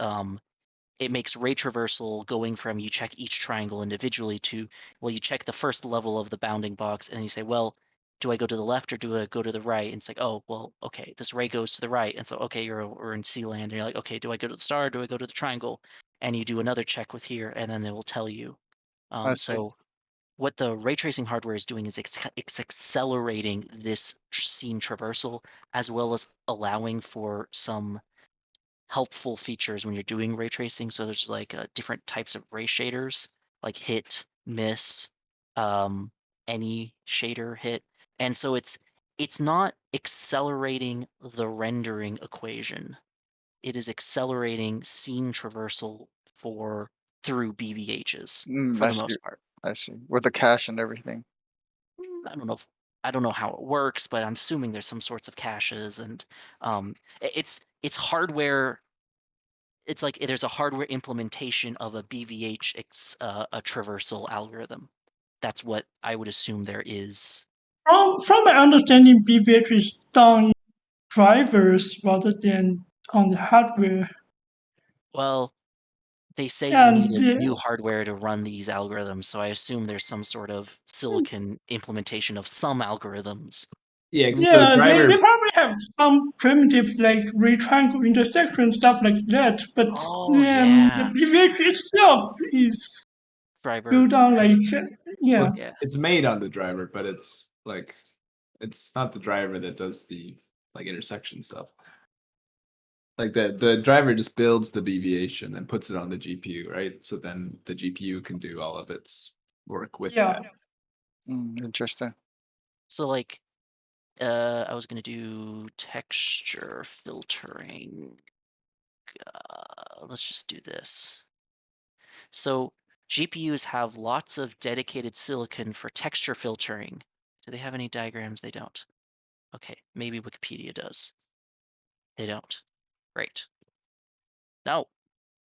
Speaker 2: it makes ray traversal going from you check each triangle individually to, well, you check the first level of the bounding box and you say, well, do I go to the left or do I go to the right? And it's like, oh, well, okay, this ray goes to the right. And so, okay, we're in C land. And you're like, okay, do I go to the star or do I go to the triangle? And you do another check with here, and then it will tell you.
Speaker 7: I see.
Speaker 2: So what the ray tracing hardware is doing is it's accelerating this scene traversal as well as allowing for some helpful features when you're doing ray tracing. So there's like different types of ray shaders, like hit, miss, um, any shader hit, and so it's not accelerating the rendering equation. It is accelerating scene traversal through BVHs for
Speaker 7: I
Speaker 2: the
Speaker 7: see.
Speaker 2: most part.
Speaker 7: I see. With the cache and everything.
Speaker 2: I don't know how it works, but I'm assuming there's some sorts of caches and it's hardware. It's like there's a hardware implementation of a BVH a traversal algorithm. That's what I would assume there is.
Speaker 8: From my understanding, BVH is done drivers rather than on the hardware.
Speaker 2: Well, they say you need
Speaker 8: And
Speaker 2: a new hardware to run these algorithms, so I assume there's some sort of silicon implementation of some algorithms.
Speaker 3: Yeah, 'cause the
Speaker 8: yeah,
Speaker 3: driver.
Speaker 8: they probably have some primitives like triangle intersection stuff like that. But
Speaker 2: Oh,
Speaker 8: the
Speaker 2: yeah.
Speaker 8: BVH itself is
Speaker 2: Driver.
Speaker 8: built on like yeah.
Speaker 3: Well,
Speaker 2: Yeah.
Speaker 3: it's made on the driver, but it's like it's not the driver that does the like intersection stuff. Like the driver just builds the BVH and puts it on the GPU, right? So then the GPU can do all of its work with
Speaker 8: Yeah.
Speaker 3: that.
Speaker 7: Interesting.
Speaker 2: So like I was gonna do texture filtering. Let's just do this. So GPUs have lots of dedicated silicon for texture filtering. Do they have any diagrams? They don't. Okay, maybe Wikipedia does. They don't. Great. No,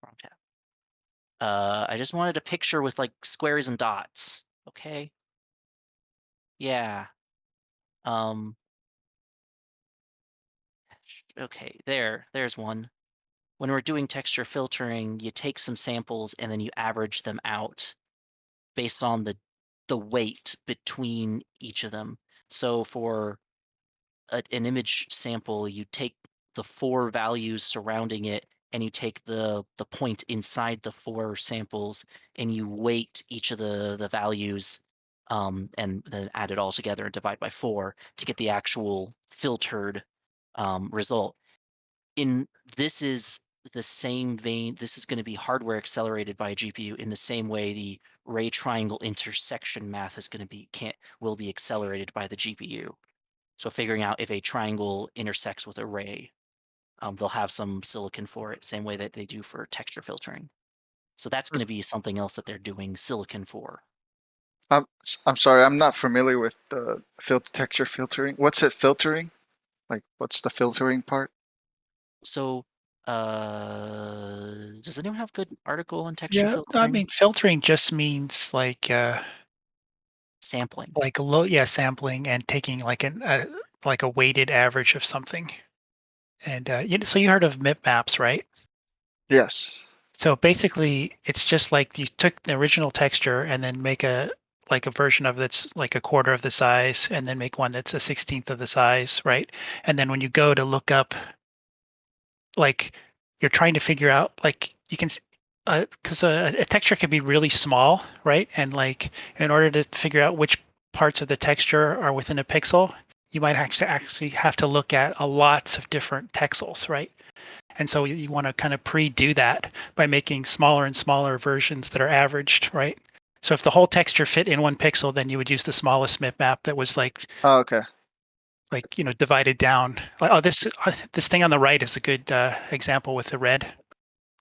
Speaker 2: wrong tab. I just wanted a picture with like squares and dots. Okay. Yeah. Um. Okay. There's one. When we're doing texture filtering, you take some samples and then you average them out based on the weight between each of them. So for an image sample, you take the 4 values surrounding it and you take the point inside the 4 samples and you weight each of the values and then add it all together and divide by 4 to get the actual filtered result. This is the same vein. This is going to be hardware accelerated by a GPU in the same way the ray triangle intersection math is going to be will be accelerated by the GPU. So figuring out if a triangle intersects with a ray, they'll have some silicon for it, same way that they do for texture filtering. So that's going to be something else that they're doing silicon for.
Speaker 7: I'm sorry, I'm not familiar with the texture filtering. What's it filtering? Like, what's the filtering part?
Speaker 2: So, does anyone have a good article on texture
Speaker 4: Yeah,
Speaker 2: filtering?
Speaker 4: I mean, filtering just means
Speaker 2: Sampling.
Speaker 4: like sampling and taking like like a weighted average of something. And so you heard of MIP maps, right?
Speaker 7: Yes.
Speaker 4: So basically, it's just like you took the original texture and then make a version of that's like a quarter of the size, and then make one that's a 16th of the size, right? And then when you go to look up, like you're trying to figure out, like you can, because a texture can be really small, right? And like in order to figure out which parts of the texture are within a pixel, you might actually have to look at a lots of different texels, right? And so you want to kind of pre-do that by making smaller and smaller versions that are averaged, right? So if the whole texture fit in 1 pixel, then you would use the smallest MIP map that was like
Speaker 7: Oh, okay.
Speaker 4: divided down. Like, oh, this thing on the right is a good example with the red.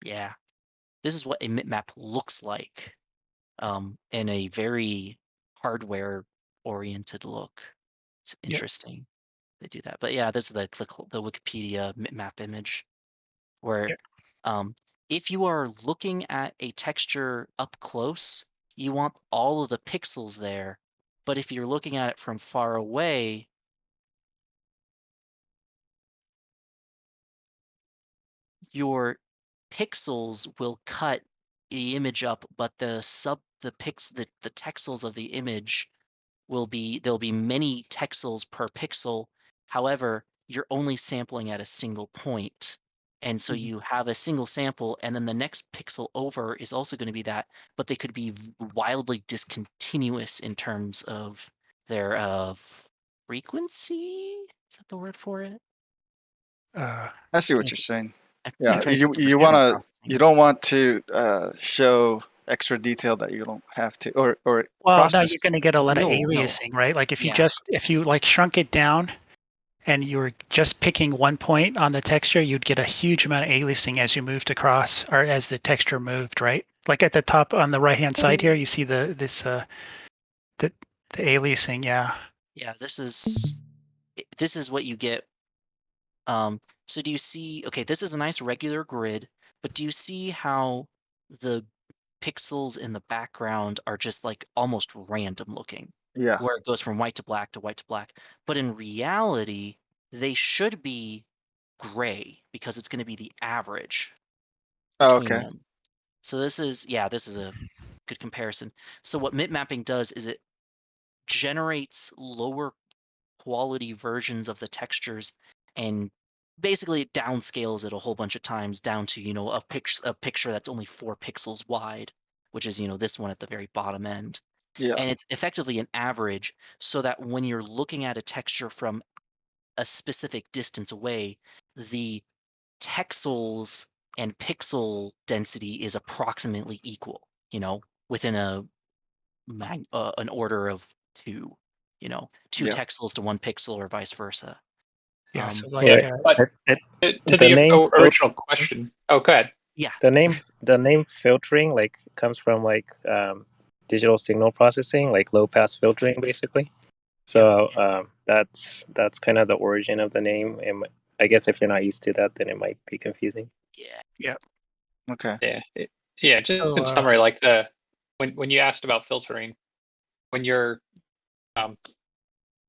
Speaker 2: Yeah. This is what a map looks like in a very hardware-oriented look. It's
Speaker 4: Yep.
Speaker 2: interesting they do that. But yeah, this is the Wikipedia map image where
Speaker 4: Yep.
Speaker 2: if you are looking at a texture up close, you want all of the pixels there. But if you're looking at it from far away, your pixels will cut the image up, but the texels of the image there'll be many texels per pixel. However, you're only sampling at a single point. And so you have a single sample, and then the next pixel over is also going to be that, but they could be wildly discontinuous in terms of their frequency. Is that the word for it?
Speaker 7: I see what you're saying.
Speaker 2: I'm
Speaker 7: Yeah,
Speaker 2: trying to think of
Speaker 7: you
Speaker 2: signal
Speaker 7: wanna
Speaker 2: processing.
Speaker 7: you don't want to show extra detail that you don't have to, or
Speaker 4: Well, no,
Speaker 7: process.
Speaker 4: you're going to get a lot of
Speaker 2: No.
Speaker 4: aliasing, right? Like if
Speaker 2: Yeah.
Speaker 4: you like shrunk it down and you were just picking 1 point on the texture, you'd get a huge amount of aliasing as you moved across or as the texture moved, right? Like at the top on the right-hand side here, you see the aliasing, yeah.
Speaker 2: Yeah, this is what you get. So do you see, okay, this is a nice regular grid, but do you see how the pixels in the background are just like almost random looking,
Speaker 7: Yeah.
Speaker 2: where it goes from white to black to white to black? But in reality, they should be gray because it's going to be the average
Speaker 7: Oh,
Speaker 2: between
Speaker 7: okay.
Speaker 2: them. So this is a good comparison. So what mip-mapping does is it generates lower quality versions of the textures, and basically it downscales it a whole bunch of times down to, a picture that's only 4 pixels wide, which is, this one at the very bottom end.
Speaker 7: Yeah.
Speaker 2: And it's effectively an average, so that when you're looking at a texture from a specific distance away, the texels and pixel density is approximately equal, within an order of 2, 2
Speaker 7: Yeah.
Speaker 2: texels to 1 pixel or vice versa.
Speaker 4: Yeah, so
Speaker 2: Um,
Speaker 4: like
Speaker 9: Yeah, but to
Speaker 10: The
Speaker 9: the
Speaker 10: name
Speaker 9: original question. Oh, go ahead.
Speaker 2: yeah.
Speaker 10: the name filtering like comes from like digital signal processing, like low pass filtering, basically. So that's kind of the origin of the name. And I guess if you're not used to that, then it might be confusing.
Speaker 2: Yeah.
Speaker 7: Okay.
Speaker 9: Yeah. Just
Speaker 4: So,
Speaker 9: in summary, like when you asked about filtering, when you're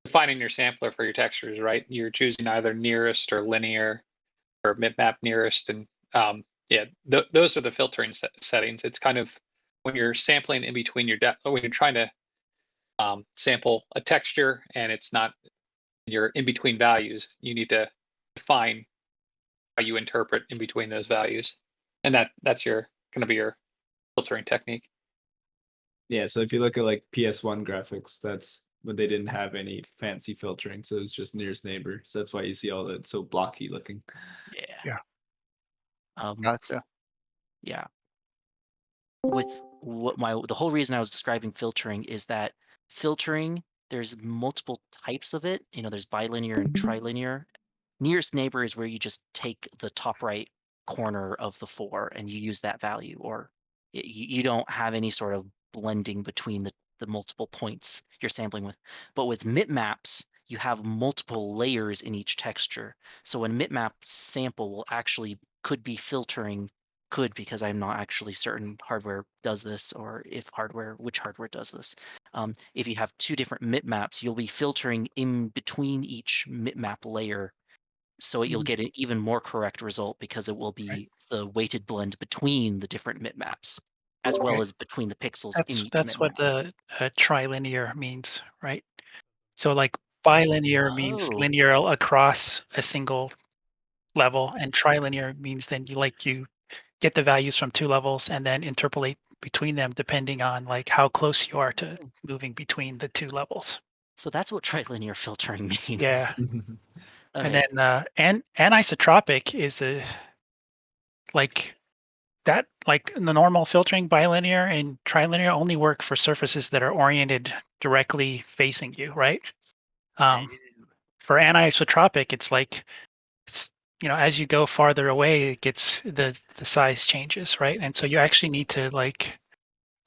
Speaker 9: defining your sampler for your textures, right? You're choosing either nearest or linear or mip-map nearest, and those are the filtering settings. It's kind of when you're sampling in between when you're trying to sample a texture and it's not, you're in between values. You need to define how you interpret in between those values, and that's your going to be your filtering technique.
Speaker 3: Yeah, so if you look at like PS1 graphics, that's when they didn't have any fancy filtering, so it's just nearest neighbor. So that's why you see all that so blocky looking.
Speaker 2: Yeah.
Speaker 7: Gotcha.
Speaker 2: Yeah. With the whole reason I was describing filtering is that filtering, there's multiple types of it. There's bilinear and trilinear. Nearest neighbor is where you just take the top right corner of the 4 and you use that value, or you don't have any sort of blending between the multiple points you're sampling with. But with mip-maps, you have multiple layers in each texture. So a mip-map sample will actually could be filtering, because I'm not actually certain hardware does this, or which hardware does this. If you have 2 different mip-maps, you'll be filtering in between each mip-map layer, so you'll get an even more correct result because it will be the weighted blend between the different mip-maps, as well
Speaker 4: Right.
Speaker 2: as between the pixels in each
Speaker 4: That's what
Speaker 2: mip-map.
Speaker 4: the trilinear means, right? So like bilinear means
Speaker 2: Oh.
Speaker 4: linear across a single level, and trilinear means then you get the values from 2 levels and then interpolate between them depending on like how close you are to moving between the 2 levels.
Speaker 2: So that's what trilinear filtering means.
Speaker 4: Yeah. And
Speaker 2: Okay.
Speaker 4: then anisotropic is like that, like the normal filtering, bilinear and trilinear only work for surfaces that are oriented directly facing you, right? For anisotropic, it's like as you go farther away, it gets the size changes, right? And so you actually need to like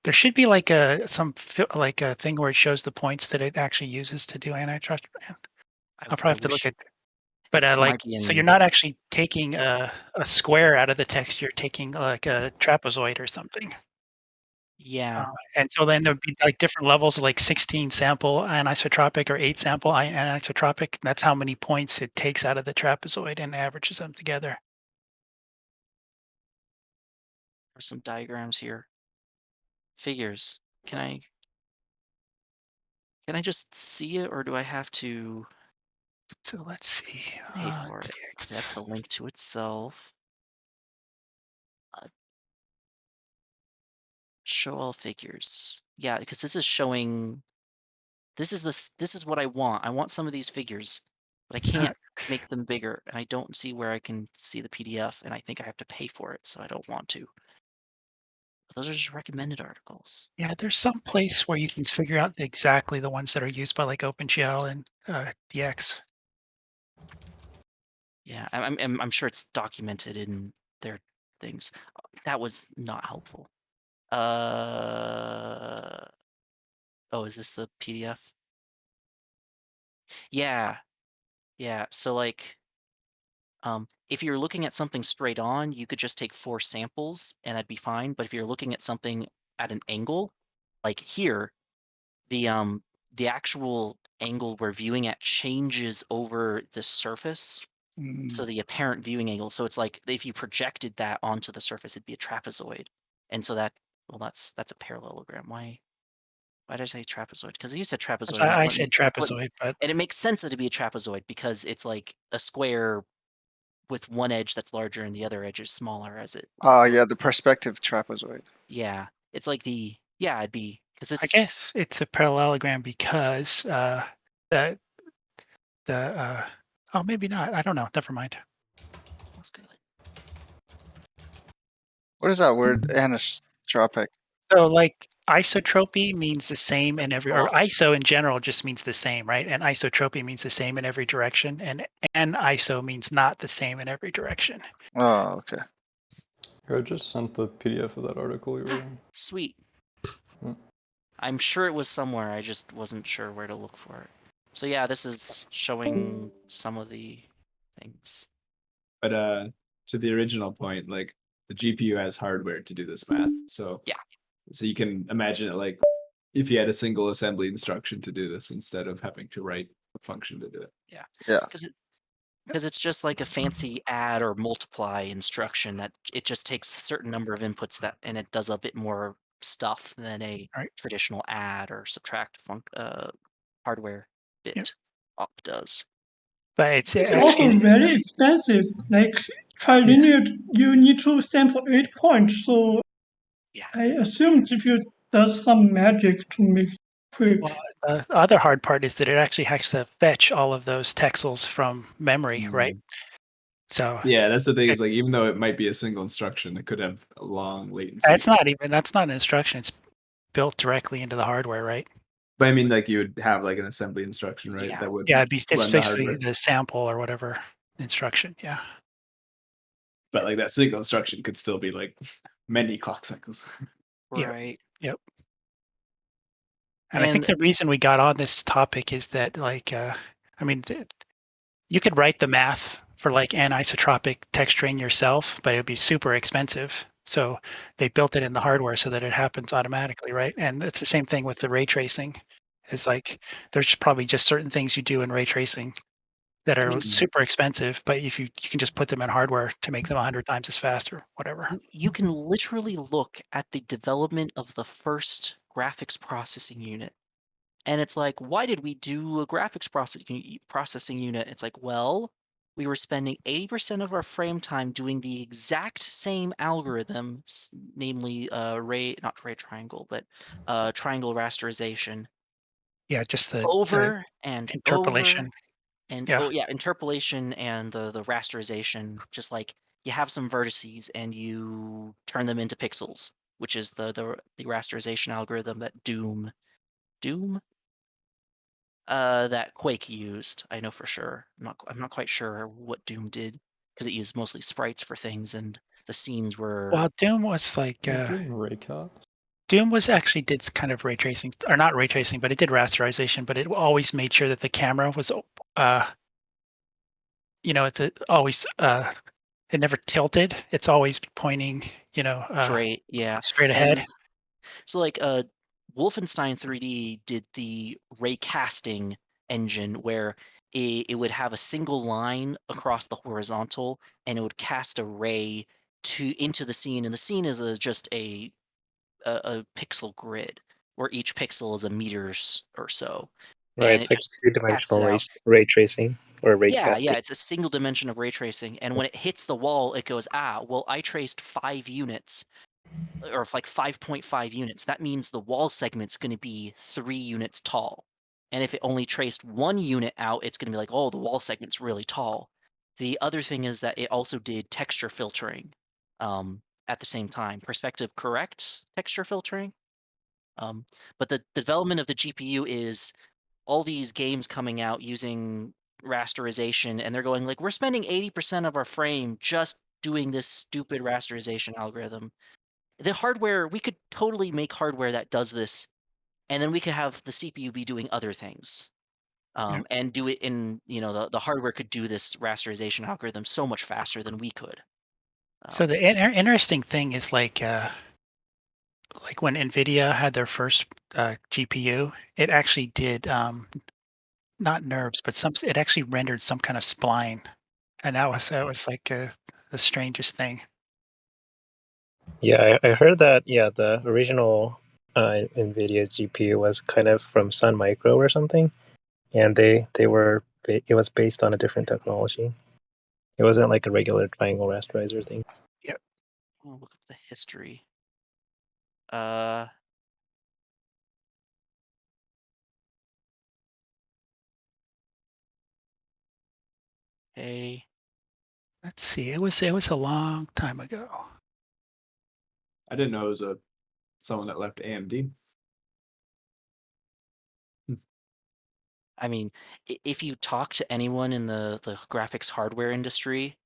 Speaker 4: there should be like like a thing where it shows the points that it actually uses to do antitrust. I'll probably have to look at, but
Speaker 2: might be
Speaker 4: so you're
Speaker 2: in.
Speaker 4: not actually taking a square out of the text. You're taking like a trapezoid or something.
Speaker 2: Yeah.
Speaker 4: And so then there'd be like different levels of like 16 sample anisotropic or 8 sample anisotropic. That's how many points it takes out of the trapezoid and averages them together.
Speaker 2: There's some diagrams here. Figures. Can I just see it, or do I have to
Speaker 4: So let's see.
Speaker 2: pay for it?
Speaker 4: TX.
Speaker 2: That's the link to itself. Show all figures. Yeah, because this is showing. This is what I want. I want some of these figures, but I can't make them bigger, and I don't see where I can see the PDF, and I think I have to pay for it, so I don't want to. But those are just recommended articles.
Speaker 4: Yeah, there's some place where you can figure out exactly the ones that are used by like OpenGL and DX.
Speaker 2: Yeah, I'm sure it's documented in their things. That was not helpful. Oh, is this the PDF? Yeah, yeah. So like, if you're looking at something straight on, you could just take 4 samples and that'd be fine. But if you're looking at something at an angle, like here, the the actual angle we're viewing at changes over the surface. So
Speaker 7: Mm.
Speaker 2: the apparent viewing angle. So it's like if you projected that onto the surface, it'd be a trapezoid. And so that's a parallelogram. Why did I say trapezoid? Because you said trapezoid. And
Speaker 4: I said trapezoid, but
Speaker 2: and it makes sense that to be a trapezoid because it's like a square with one edge that's larger and the other edge is smaller as it.
Speaker 7: Yeah, the perspective trapezoid.
Speaker 2: Yeah, it's like it'd be because
Speaker 4: I
Speaker 2: it's
Speaker 4: guess it's a parallelogram because the oh, maybe not. I don't know. Never mind.
Speaker 2: that's good.
Speaker 7: What is that word? Anisotropic.
Speaker 4: So like isotropy means the same in every, or
Speaker 2: Well,
Speaker 4: iso in general just means the same, right? And isotropy means the same in every direction, and iso means not the same in every direction.
Speaker 7: Oh, okay.
Speaker 6: I just sent the PDF of that article you were.
Speaker 2: sweet.
Speaker 6: Hmm.
Speaker 2: I'm sure it was somewhere. I just wasn't sure where to look for it. So yeah, this is showing some of the things.
Speaker 3: But to the original point, like the GPU has hardware to do this math. So
Speaker 2: Yeah.
Speaker 3: So you can imagine it like if you had a single assembly instruction to do this instead of having to write a function to do it.
Speaker 2: Yeah.
Speaker 7: Yeah.
Speaker 2: Because it's just like a fancy add or multiply instruction that it just takes a certain number of inputs and it does a bit more stuff than a
Speaker 4: Right.
Speaker 2: traditional add or subtract hardware bit
Speaker 4: Yep.
Speaker 2: op does.
Speaker 4: But it's
Speaker 8: It's
Speaker 4: actually
Speaker 8: also very expensive. Like trilinear, you need to sample 8 points. So
Speaker 2: Yeah.
Speaker 8: I assume GPU does some magic to make quick.
Speaker 4: well, the other hard part is that it actually has to fetch all of those texels from memory, right? So
Speaker 3: Yeah, that's the thing is
Speaker 4: It's-
Speaker 3: like even though it might be a single instruction, it could have a long latency.
Speaker 4: that's not an instruction. It's built directly into the hardware, right?
Speaker 3: But I mean like you would have like an assembly instruction, right?
Speaker 2: Yeah.
Speaker 3: That would
Speaker 4: Yeah, it's
Speaker 3: run the
Speaker 4: basically
Speaker 3: hardware.
Speaker 4: the sample or whatever instruction. Yeah.
Speaker 3: But like that single instruction could still be like many clock cycles.
Speaker 4: Yep.
Speaker 2: Right.
Speaker 4: Yep. And I think the reason we got on this topic is that, like, I mean, you could write the math for like anisotropic texturing yourself, but it would be super expensive. So they built it in the hardware so that it happens automatically, right? And it's the same thing with the ray tracing. It's like there's probably just certain things you do in ray tracing that
Speaker 2: I
Speaker 4: are
Speaker 2: mean-
Speaker 4: super expensive, but if you can just put them in hardware to make them 100 times as fast or whatever.
Speaker 2: You can literally look at the development of the first graphics processing unit. And it's like, why did we do a graphics processing unit? It's like, well, we were spending 80% of our frame time doing the exact same algorithm, namely not ray triangle, but triangle rasterization
Speaker 4: Yeah, just the
Speaker 2: over and over
Speaker 4: interpolation.
Speaker 2: and
Speaker 4: Yeah.
Speaker 2: interpolation and the rasterization. Just like you have some vertices and you turn them into pixels, which is the rasterization algorithm that Doom that Quake used. I know for sure. I'm not quite sure what Doom did because it used mostly sprites for things, and the scenes were.
Speaker 4: Well, Doom was like
Speaker 6: Doing raycast.
Speaker 4: Doom was actually did kind of ray tracing, or not ray tracing, but it did rasterization. But it always made sure that the camera was, always it never tilted. It's always pointing,
Speaker 2: Straight, yeah.
Speaker 4: straight ahead.
Speaker 2: And so, like, Wolfenstein 3D did the ray casting engine where it would have a single line across the horizontal, and it would cast a ray into the scene, and the scene is just a pixel grid where each pixel is a meters or so,
Speaker 10: Right,
Speaker 2: and
Speaker 10: it's
Speaker 2: it
Speaker 10: like
Speaker 2: just casts
Speaker 10: two-dimensional
Speaker 2: it out.
Speaker 10: ray tracing or ray
Speaker 2: Yeah,
Speaker 10: casting.
Speaker 2: it's a single dimension of ray tracing, and when it hits the wall, it goes, well, I traced 5 units, or like 5.5 units. That means the wall segment's going to be 3 units tall. And if it only traced 1 unit out, it's going to be like, oh, the wall segment's really tall. The other thing is that it also did texture filtering at the same time. Perspective correct texture filtering. But the development of the GPU is all these games coming out using rasterization, and they're going like, we're spending 80% of our frame just doing this stupid rasterization algorithm. The hardware, we could totally make hardware that does this, and then we could have the CPU be doing other things. And do it in, the hardware could do this rasterization algorithm so much faster than we could.
Speaker 4: So the interesting thing is like like when NVIDIA had their first GPU, it actually did not nerves, but it actually rendered some kind of spline, and that was like the strangest thing.
Speaker 10: Yeah, I heard that. Yeah, the original NVIDIA GPU was kind of from Sun Micro or something, and it was based on a different technology. It wasn't like a regular triangle rasterizer thing.
Speaker 4: Yep.
Speaker 2: I'll look up the history. Uh, hey,
Speaker 4: Let's see. It was a long time ago.
Speaker 3: I didn't know it was someone that left AMD.
Speaker 2: I mean, if you talk to anyone in the graphics hardware industry,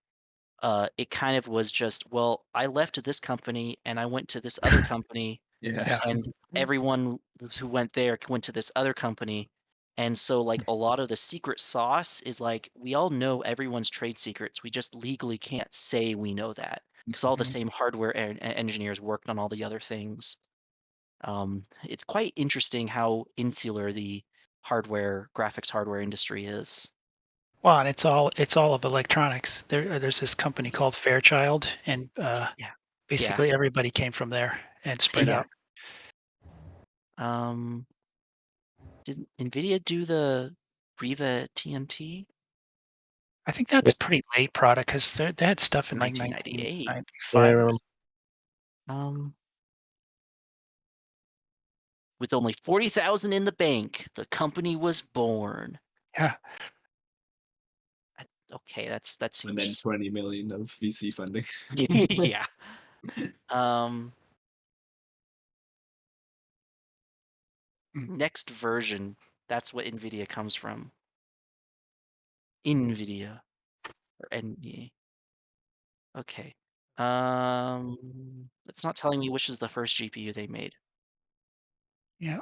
Speaker 2: it kind of was just, well, I left this company and I went to this other company,
Speaker 3: Yeah.
Speaker 2: and everyone who went there went to this other company. And so, like, a lot of the secret sauce is like, we all know everyone's trade secrets. We just legally can't say we know that because all the
Speaker 4: Mhm.
Speaker 2: same hardware engineers worked on all the other things. It's quite interesting how insular the graphics hardware industry is.
Speaker 4: Well, and it's all of electronics. There's this company called Fairchild, and
Speaker 2: Yeah. Yeah.
Speaker 4: basically everybody came from there and spread
Speaker 2: Yeah.
Speaker 4: out.
Speaker 2: Did NVIDIA do the Riva TNT?
Speaker 4: I think that's pretty late product because they had stuff in like
Speaker 2: 1998.
Speaker 4: 1995.
Speaker 10: Yeah,
Speaker 2: With only 40,000 in the bank, the company was born.
Speaker 4: Yeah.
Speaker 2: Okay, that seems
Speaker 3: And then
Speaker 2: just
Speaker 3: 20 million of VC funding.
Speaker 2: yeah. Next version. That's what NVIDIA comes from. NVIDIA or NVIDIA. Okay. It's not telling me which is the first GPU they made.
Speaker 4: Yeah.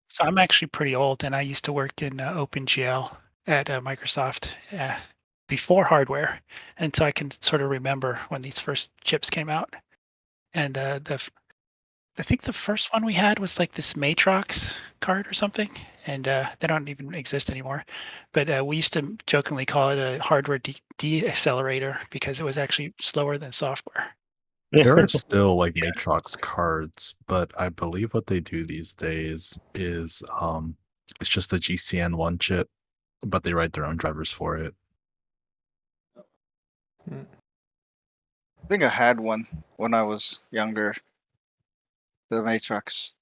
Speaker 4: So I'm actually pretty old, and I used to work in OpenGL at Microsoft before hardware, and so I can sort of remember when these first chips came out. And I think the first one we had was like this Matrox card or something, and they don't even exist anymore. But we used to jokingly call it a hardware deaccelerator because it was actually slower than software.
Speaker 1: There are still like Matrox cards, but I believe what they do these days is it's just a GCN1 chip, but they write their own drivers for it.
Speaker 7: I think I had one when I was younger. The Matrix,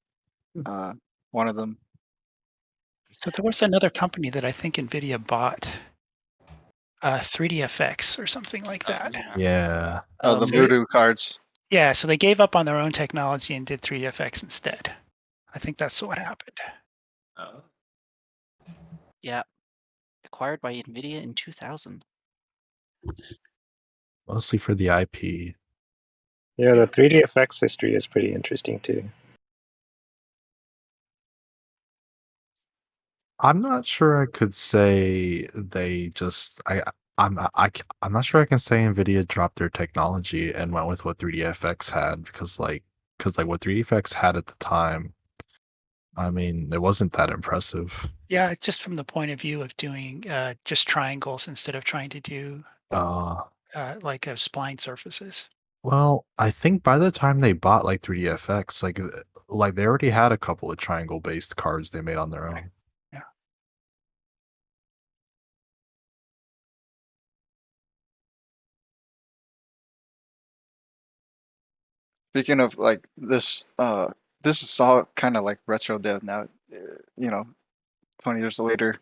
Speaker 7: one of them.
Speaker 4: So there was another company that I think NVIDIA bought, 3DFX or something like that.
Speaker 1: Yeah.
Speaker 7: Oh, the
Speaker 2: So
Speaker 7: Voodoo cards.
Speaker 4: Yeah, so they gave up on their own technology and did 3DFX instead. I think that's what happened.
Speaker 2: yeah, acquired by NVIDIA in 2000.
Speaker 1: Mostly for the IP.
Speaker 10: Yeah, the 3D effects history is pretty interesting too.
Speaker 1: I'm not sure I could say they just I'm not sure I can say Nvidia dropped their technology and went with what 3DFX had because what 3DFX had at the time, I mean, it wasn't that impressive.
Speaker 4: Yeah, it's just from the point of view of doing just triangles instead of trying to do
Speaker 1: Uh
Speaker 4: like spline surfaces.
Speaker 1: well, I think by the time they bought like 3DFX, like they already had a couple of triangle based cards they made on their own.
Speaker 4: Yeah.
Speaker 7: Speaking of like this is all kind of like retro dev now. You know, 20 years later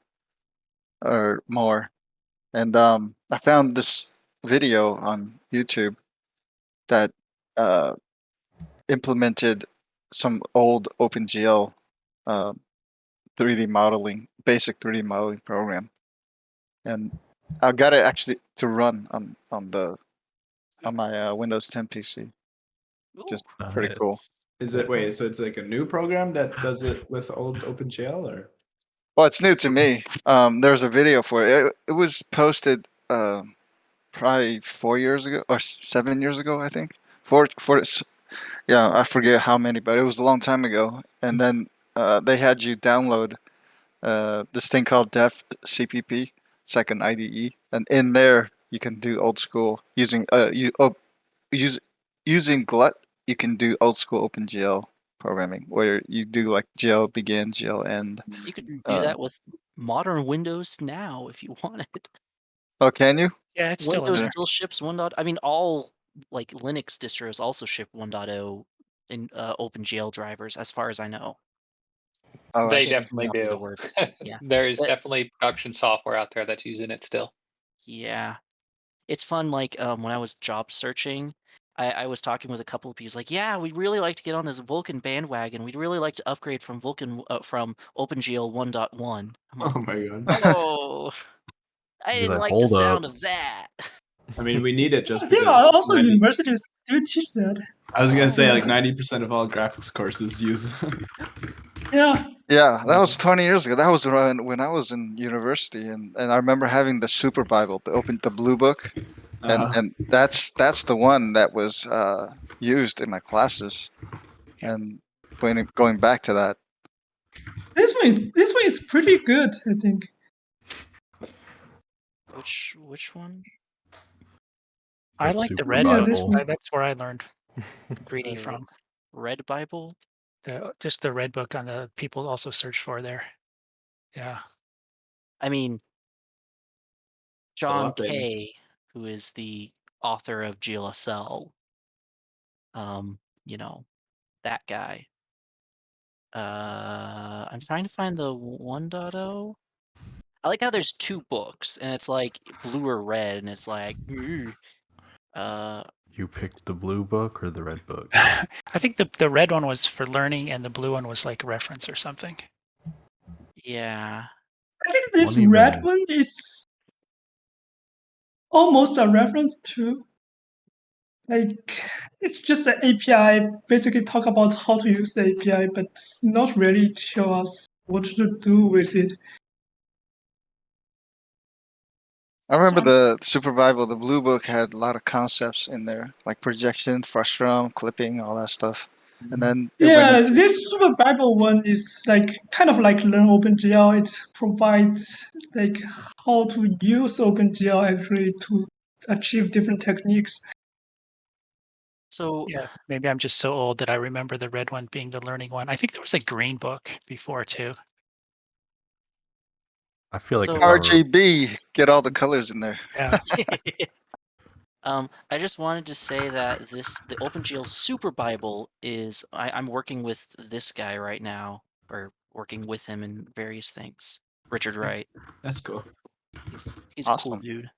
Speaker 7: or more. And I found this video on YouTube that uh, implemented some old OpenGL uh, 3D modeling, basic 3D modeling program, and I got it actually to run on my Windows 10 PC. Just pretty cool.
Speaker 3: Is it wait? So it's like a new program that does it with old OpenGL, or
Speaker 7: Well, it's new to me. There's a video for it. It was posted probably 4 years ago or 7 years ago, I think. Yeah, I forget how many, but it was a long time ago. And then they had you download this thing called Dev CPP. It's like an IDE, and in there you can do old school using using Glut. You can do old school OpenGL programming, where you do like GL begin, GL end.
Speaker 2: You could do that with modern Windows now if you wanted.
Speaker 7: Oh, can you?
Speaker 4: Yeah, it's still in
Speaker 2: Windows
Speaker 4: there.
Speaker 2: still ships 1.0. I mean, all like Linux distros also ship 1.0 in OpenGL drivers, as far as I know.
Speaker 7: Oh, I
Speaker 9: They
Speaker 7: see.
Speaker 2: Ship may
Speaker 9: definitely
Speaker 2: not be the
Speaker 9: do.
Speaker 2: word. Yeah.
Speaker 9: There is
Speaker 2: But-
Speaker 9: definitely production software out there that's using it still.
Speaker 2: Yeah, it's fun. Like when I was job searching, I was talking with a couple of people. Like, yeah, we'd really like to get on this Vulkan bandwagon. We'd really like to upgrade from from OpenGL 1.1. I'm like,
Speaker 3: Oh my god.
Speaker 2: oh, I
Speaker 1: Be
Speaker 2: didn't
Speaker 1: like,
Speaker 2: like the
Speaker 1: "Hold up."
Speaker 2: sound of that.
Speaker 3: I mean, we need it just
Speaker 8: There
Speaker 3: because.
Speaker 8: are also
Speaker 3: 90
Speaker 8: universities still teach that.
Speaker 3: I was gonna say
Speaker 8: Yeah.
Speaker 3: like 90% of all graphics courses use.
Speaker 8: Yeah.
Speaker 7: Yeah, that was 20 years ago. That was when I was in university, and I remember having the Super Bible, the blue book, and that's the one that was used in my classes. And going back to that,
Speaker 8: This one is pretty good, I think.
Speaker 2: Which one?
Speaker 4: I
Speaker 1: The
Speaker 4: like the
Speaker 1: Super
Speaker 4: red
Speaker 8: Yeah,
Speaker 4: book.
Speaker 8: this
Speaker 1: Bible.
Speaker 8: one.
Speaker 4: That's where I learned 3D
Speaker 2: The
Speaker 4: from.
Speaker 2: Red Bible?
Speaker 4: Just the red book on the people also search for there. Yeah.
Speaker 2: I mean, John
Speaker 3: updating.
Speaker 2: Kay, who is the author of GLSL, you know, that guy. I'm trying to find the 1.0. I like how there's two books, and it's like blue or red, and it's like,
Speaker 1: You picked the blue book or the red book?
Speaker 4: I think the red one was for learning and the blue one was like a reference or something.
Speaker 2: yeah.
Speaker 8: I think this
Speaker 1: Won't
Speaker 8: red
Speaker 1: even-
Speaker 8: one is almost a reference to, like, it's just an API, basically talk about how to use the API, but not really show us what to do with it.
Speaker 7: I remember
Speaker 2: So
Speaker 7: the Super Bible, the blue book had a lot of concepts in there, like projection, frustrum, clipping, all that stuff. And then it went
Speaker 8: Yeah,
Speaker 7: into
Speaker 8: this Super Bible one is like kind of like Learn OpenGL. It provides like how to use OpenGL actually to achieve different techniques.
Speaker 2: So
Speaker 4: Yeah, maybe I'm just so old that I remember the red one being the learning one. I think there was a green book before too.
Speaker 1: I feel like
Speaker 2: So-
Speaker 7: RGB, get all the colors in there.
Speaker 4: Yeah.
Speaker 2: I just wanted to say that the OpenGL Super Bible is I'm working with this guy right now, or working with him in various things. Richard Wright.
Speaker 3: That's cool.
Speaker 2: He's a cool
Speaker 7: Awesome.
Speaker 2: dude.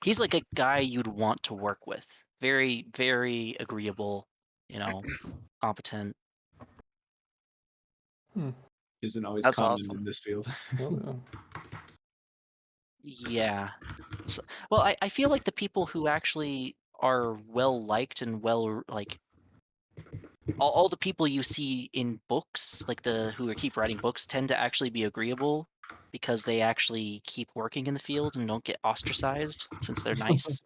Speaker 2: He's like a guy you'd want to work with. Very, very agreeable, competent.
Speaker 3: Isn't always
Speaker 7: That's
Speaker 3: common
Speaker 7: awesome.
Speaker 3: in this field.
Speaker 2: Yeah. So, well, I feel like the people who actually are well liked and well like all the people you see in books, like who keep writing books, tend to actually be agreeable because they actually keep working in the field and don't get ostracized since they're nice.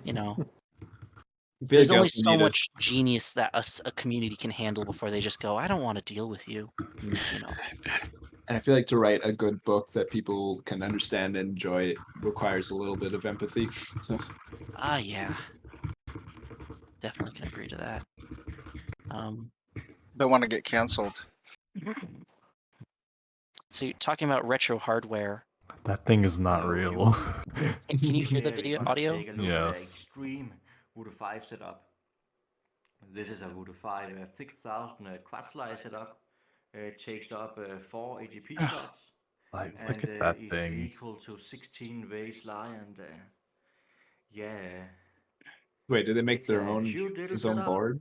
Speaker 2: You know,
Speaker 3: I feel
Speaker 2: there's
Speaker 3: like you
Speaker 2: only
Speaker 3: also
Speaker 2: so
Speaker 3: need
Speaker 2: much genius that a community can handle before they just go, I don't want to deal with you.
Speaker 3: and I feel like to write a good book that people can understand and enjoy requires a little bit of empathy. So
Speaker 2: Yeah. Definitely can agree to that.
Speaker 7: Don't want to get canceled.
Speaker 2: So you're talking about retro hardware.
Speaker 1: That thing is not real.
Speaker 2: Can you hear the video
Speaker 11: We're gonna
Speaker 2: audio?
Speaker 11: Take a look at
Speaker 1: Yes.
Speaker 11: an extreme Router 5 setup. This is a Router 5 6000 quad slice setup. It takes up 4 AGP slots.
Speaker 1: Like,
Speaker 11: And
Speaker 1: look at that
Speaker 11: is
Speaker 1: thing.
Speaker 11: equal to 16 ways lie, and yeah,
Speaker 3: wait, do they make
Speaker 11: it's
Speaker 3: their
Speaker 11: a
Speaker 3: own
Speaker 11: cute little
Speaker 3: his own
Speaker 11: setup,
Speaker 3: board?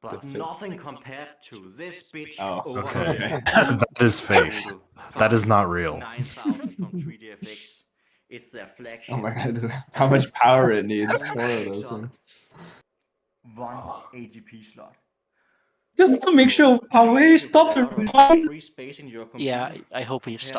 Speaker 11: but
Speaker 3: fit.
Speaker 11: nothing compared to this bitch
Speaker 3: Oh,
Speaker 11: over
Speaker 3: okay.
Speaker 11: here.
Speaker 1: That is fake.
Speaker 11: Router
Speaker 1: That is
Speaker 11: 5
Speaker 1: not real.
Speaker 11: 9000 from 3DFX. It's their flagship.
Speaker 3: Oh my god, how much power it needs for
Speaker 11: Only
Speaker 3: those
Speaker 11: takes up
Speaker 3: things.
Speaker 11: 1 AGP slot.
Speaker 8: Just to make sure, are we stopped the recording?
Speaker 11: Free space in your
Speaker 2: Yeah,
Speaker 11: computer.
Speaker 2: I hope we
Speaker 11: Here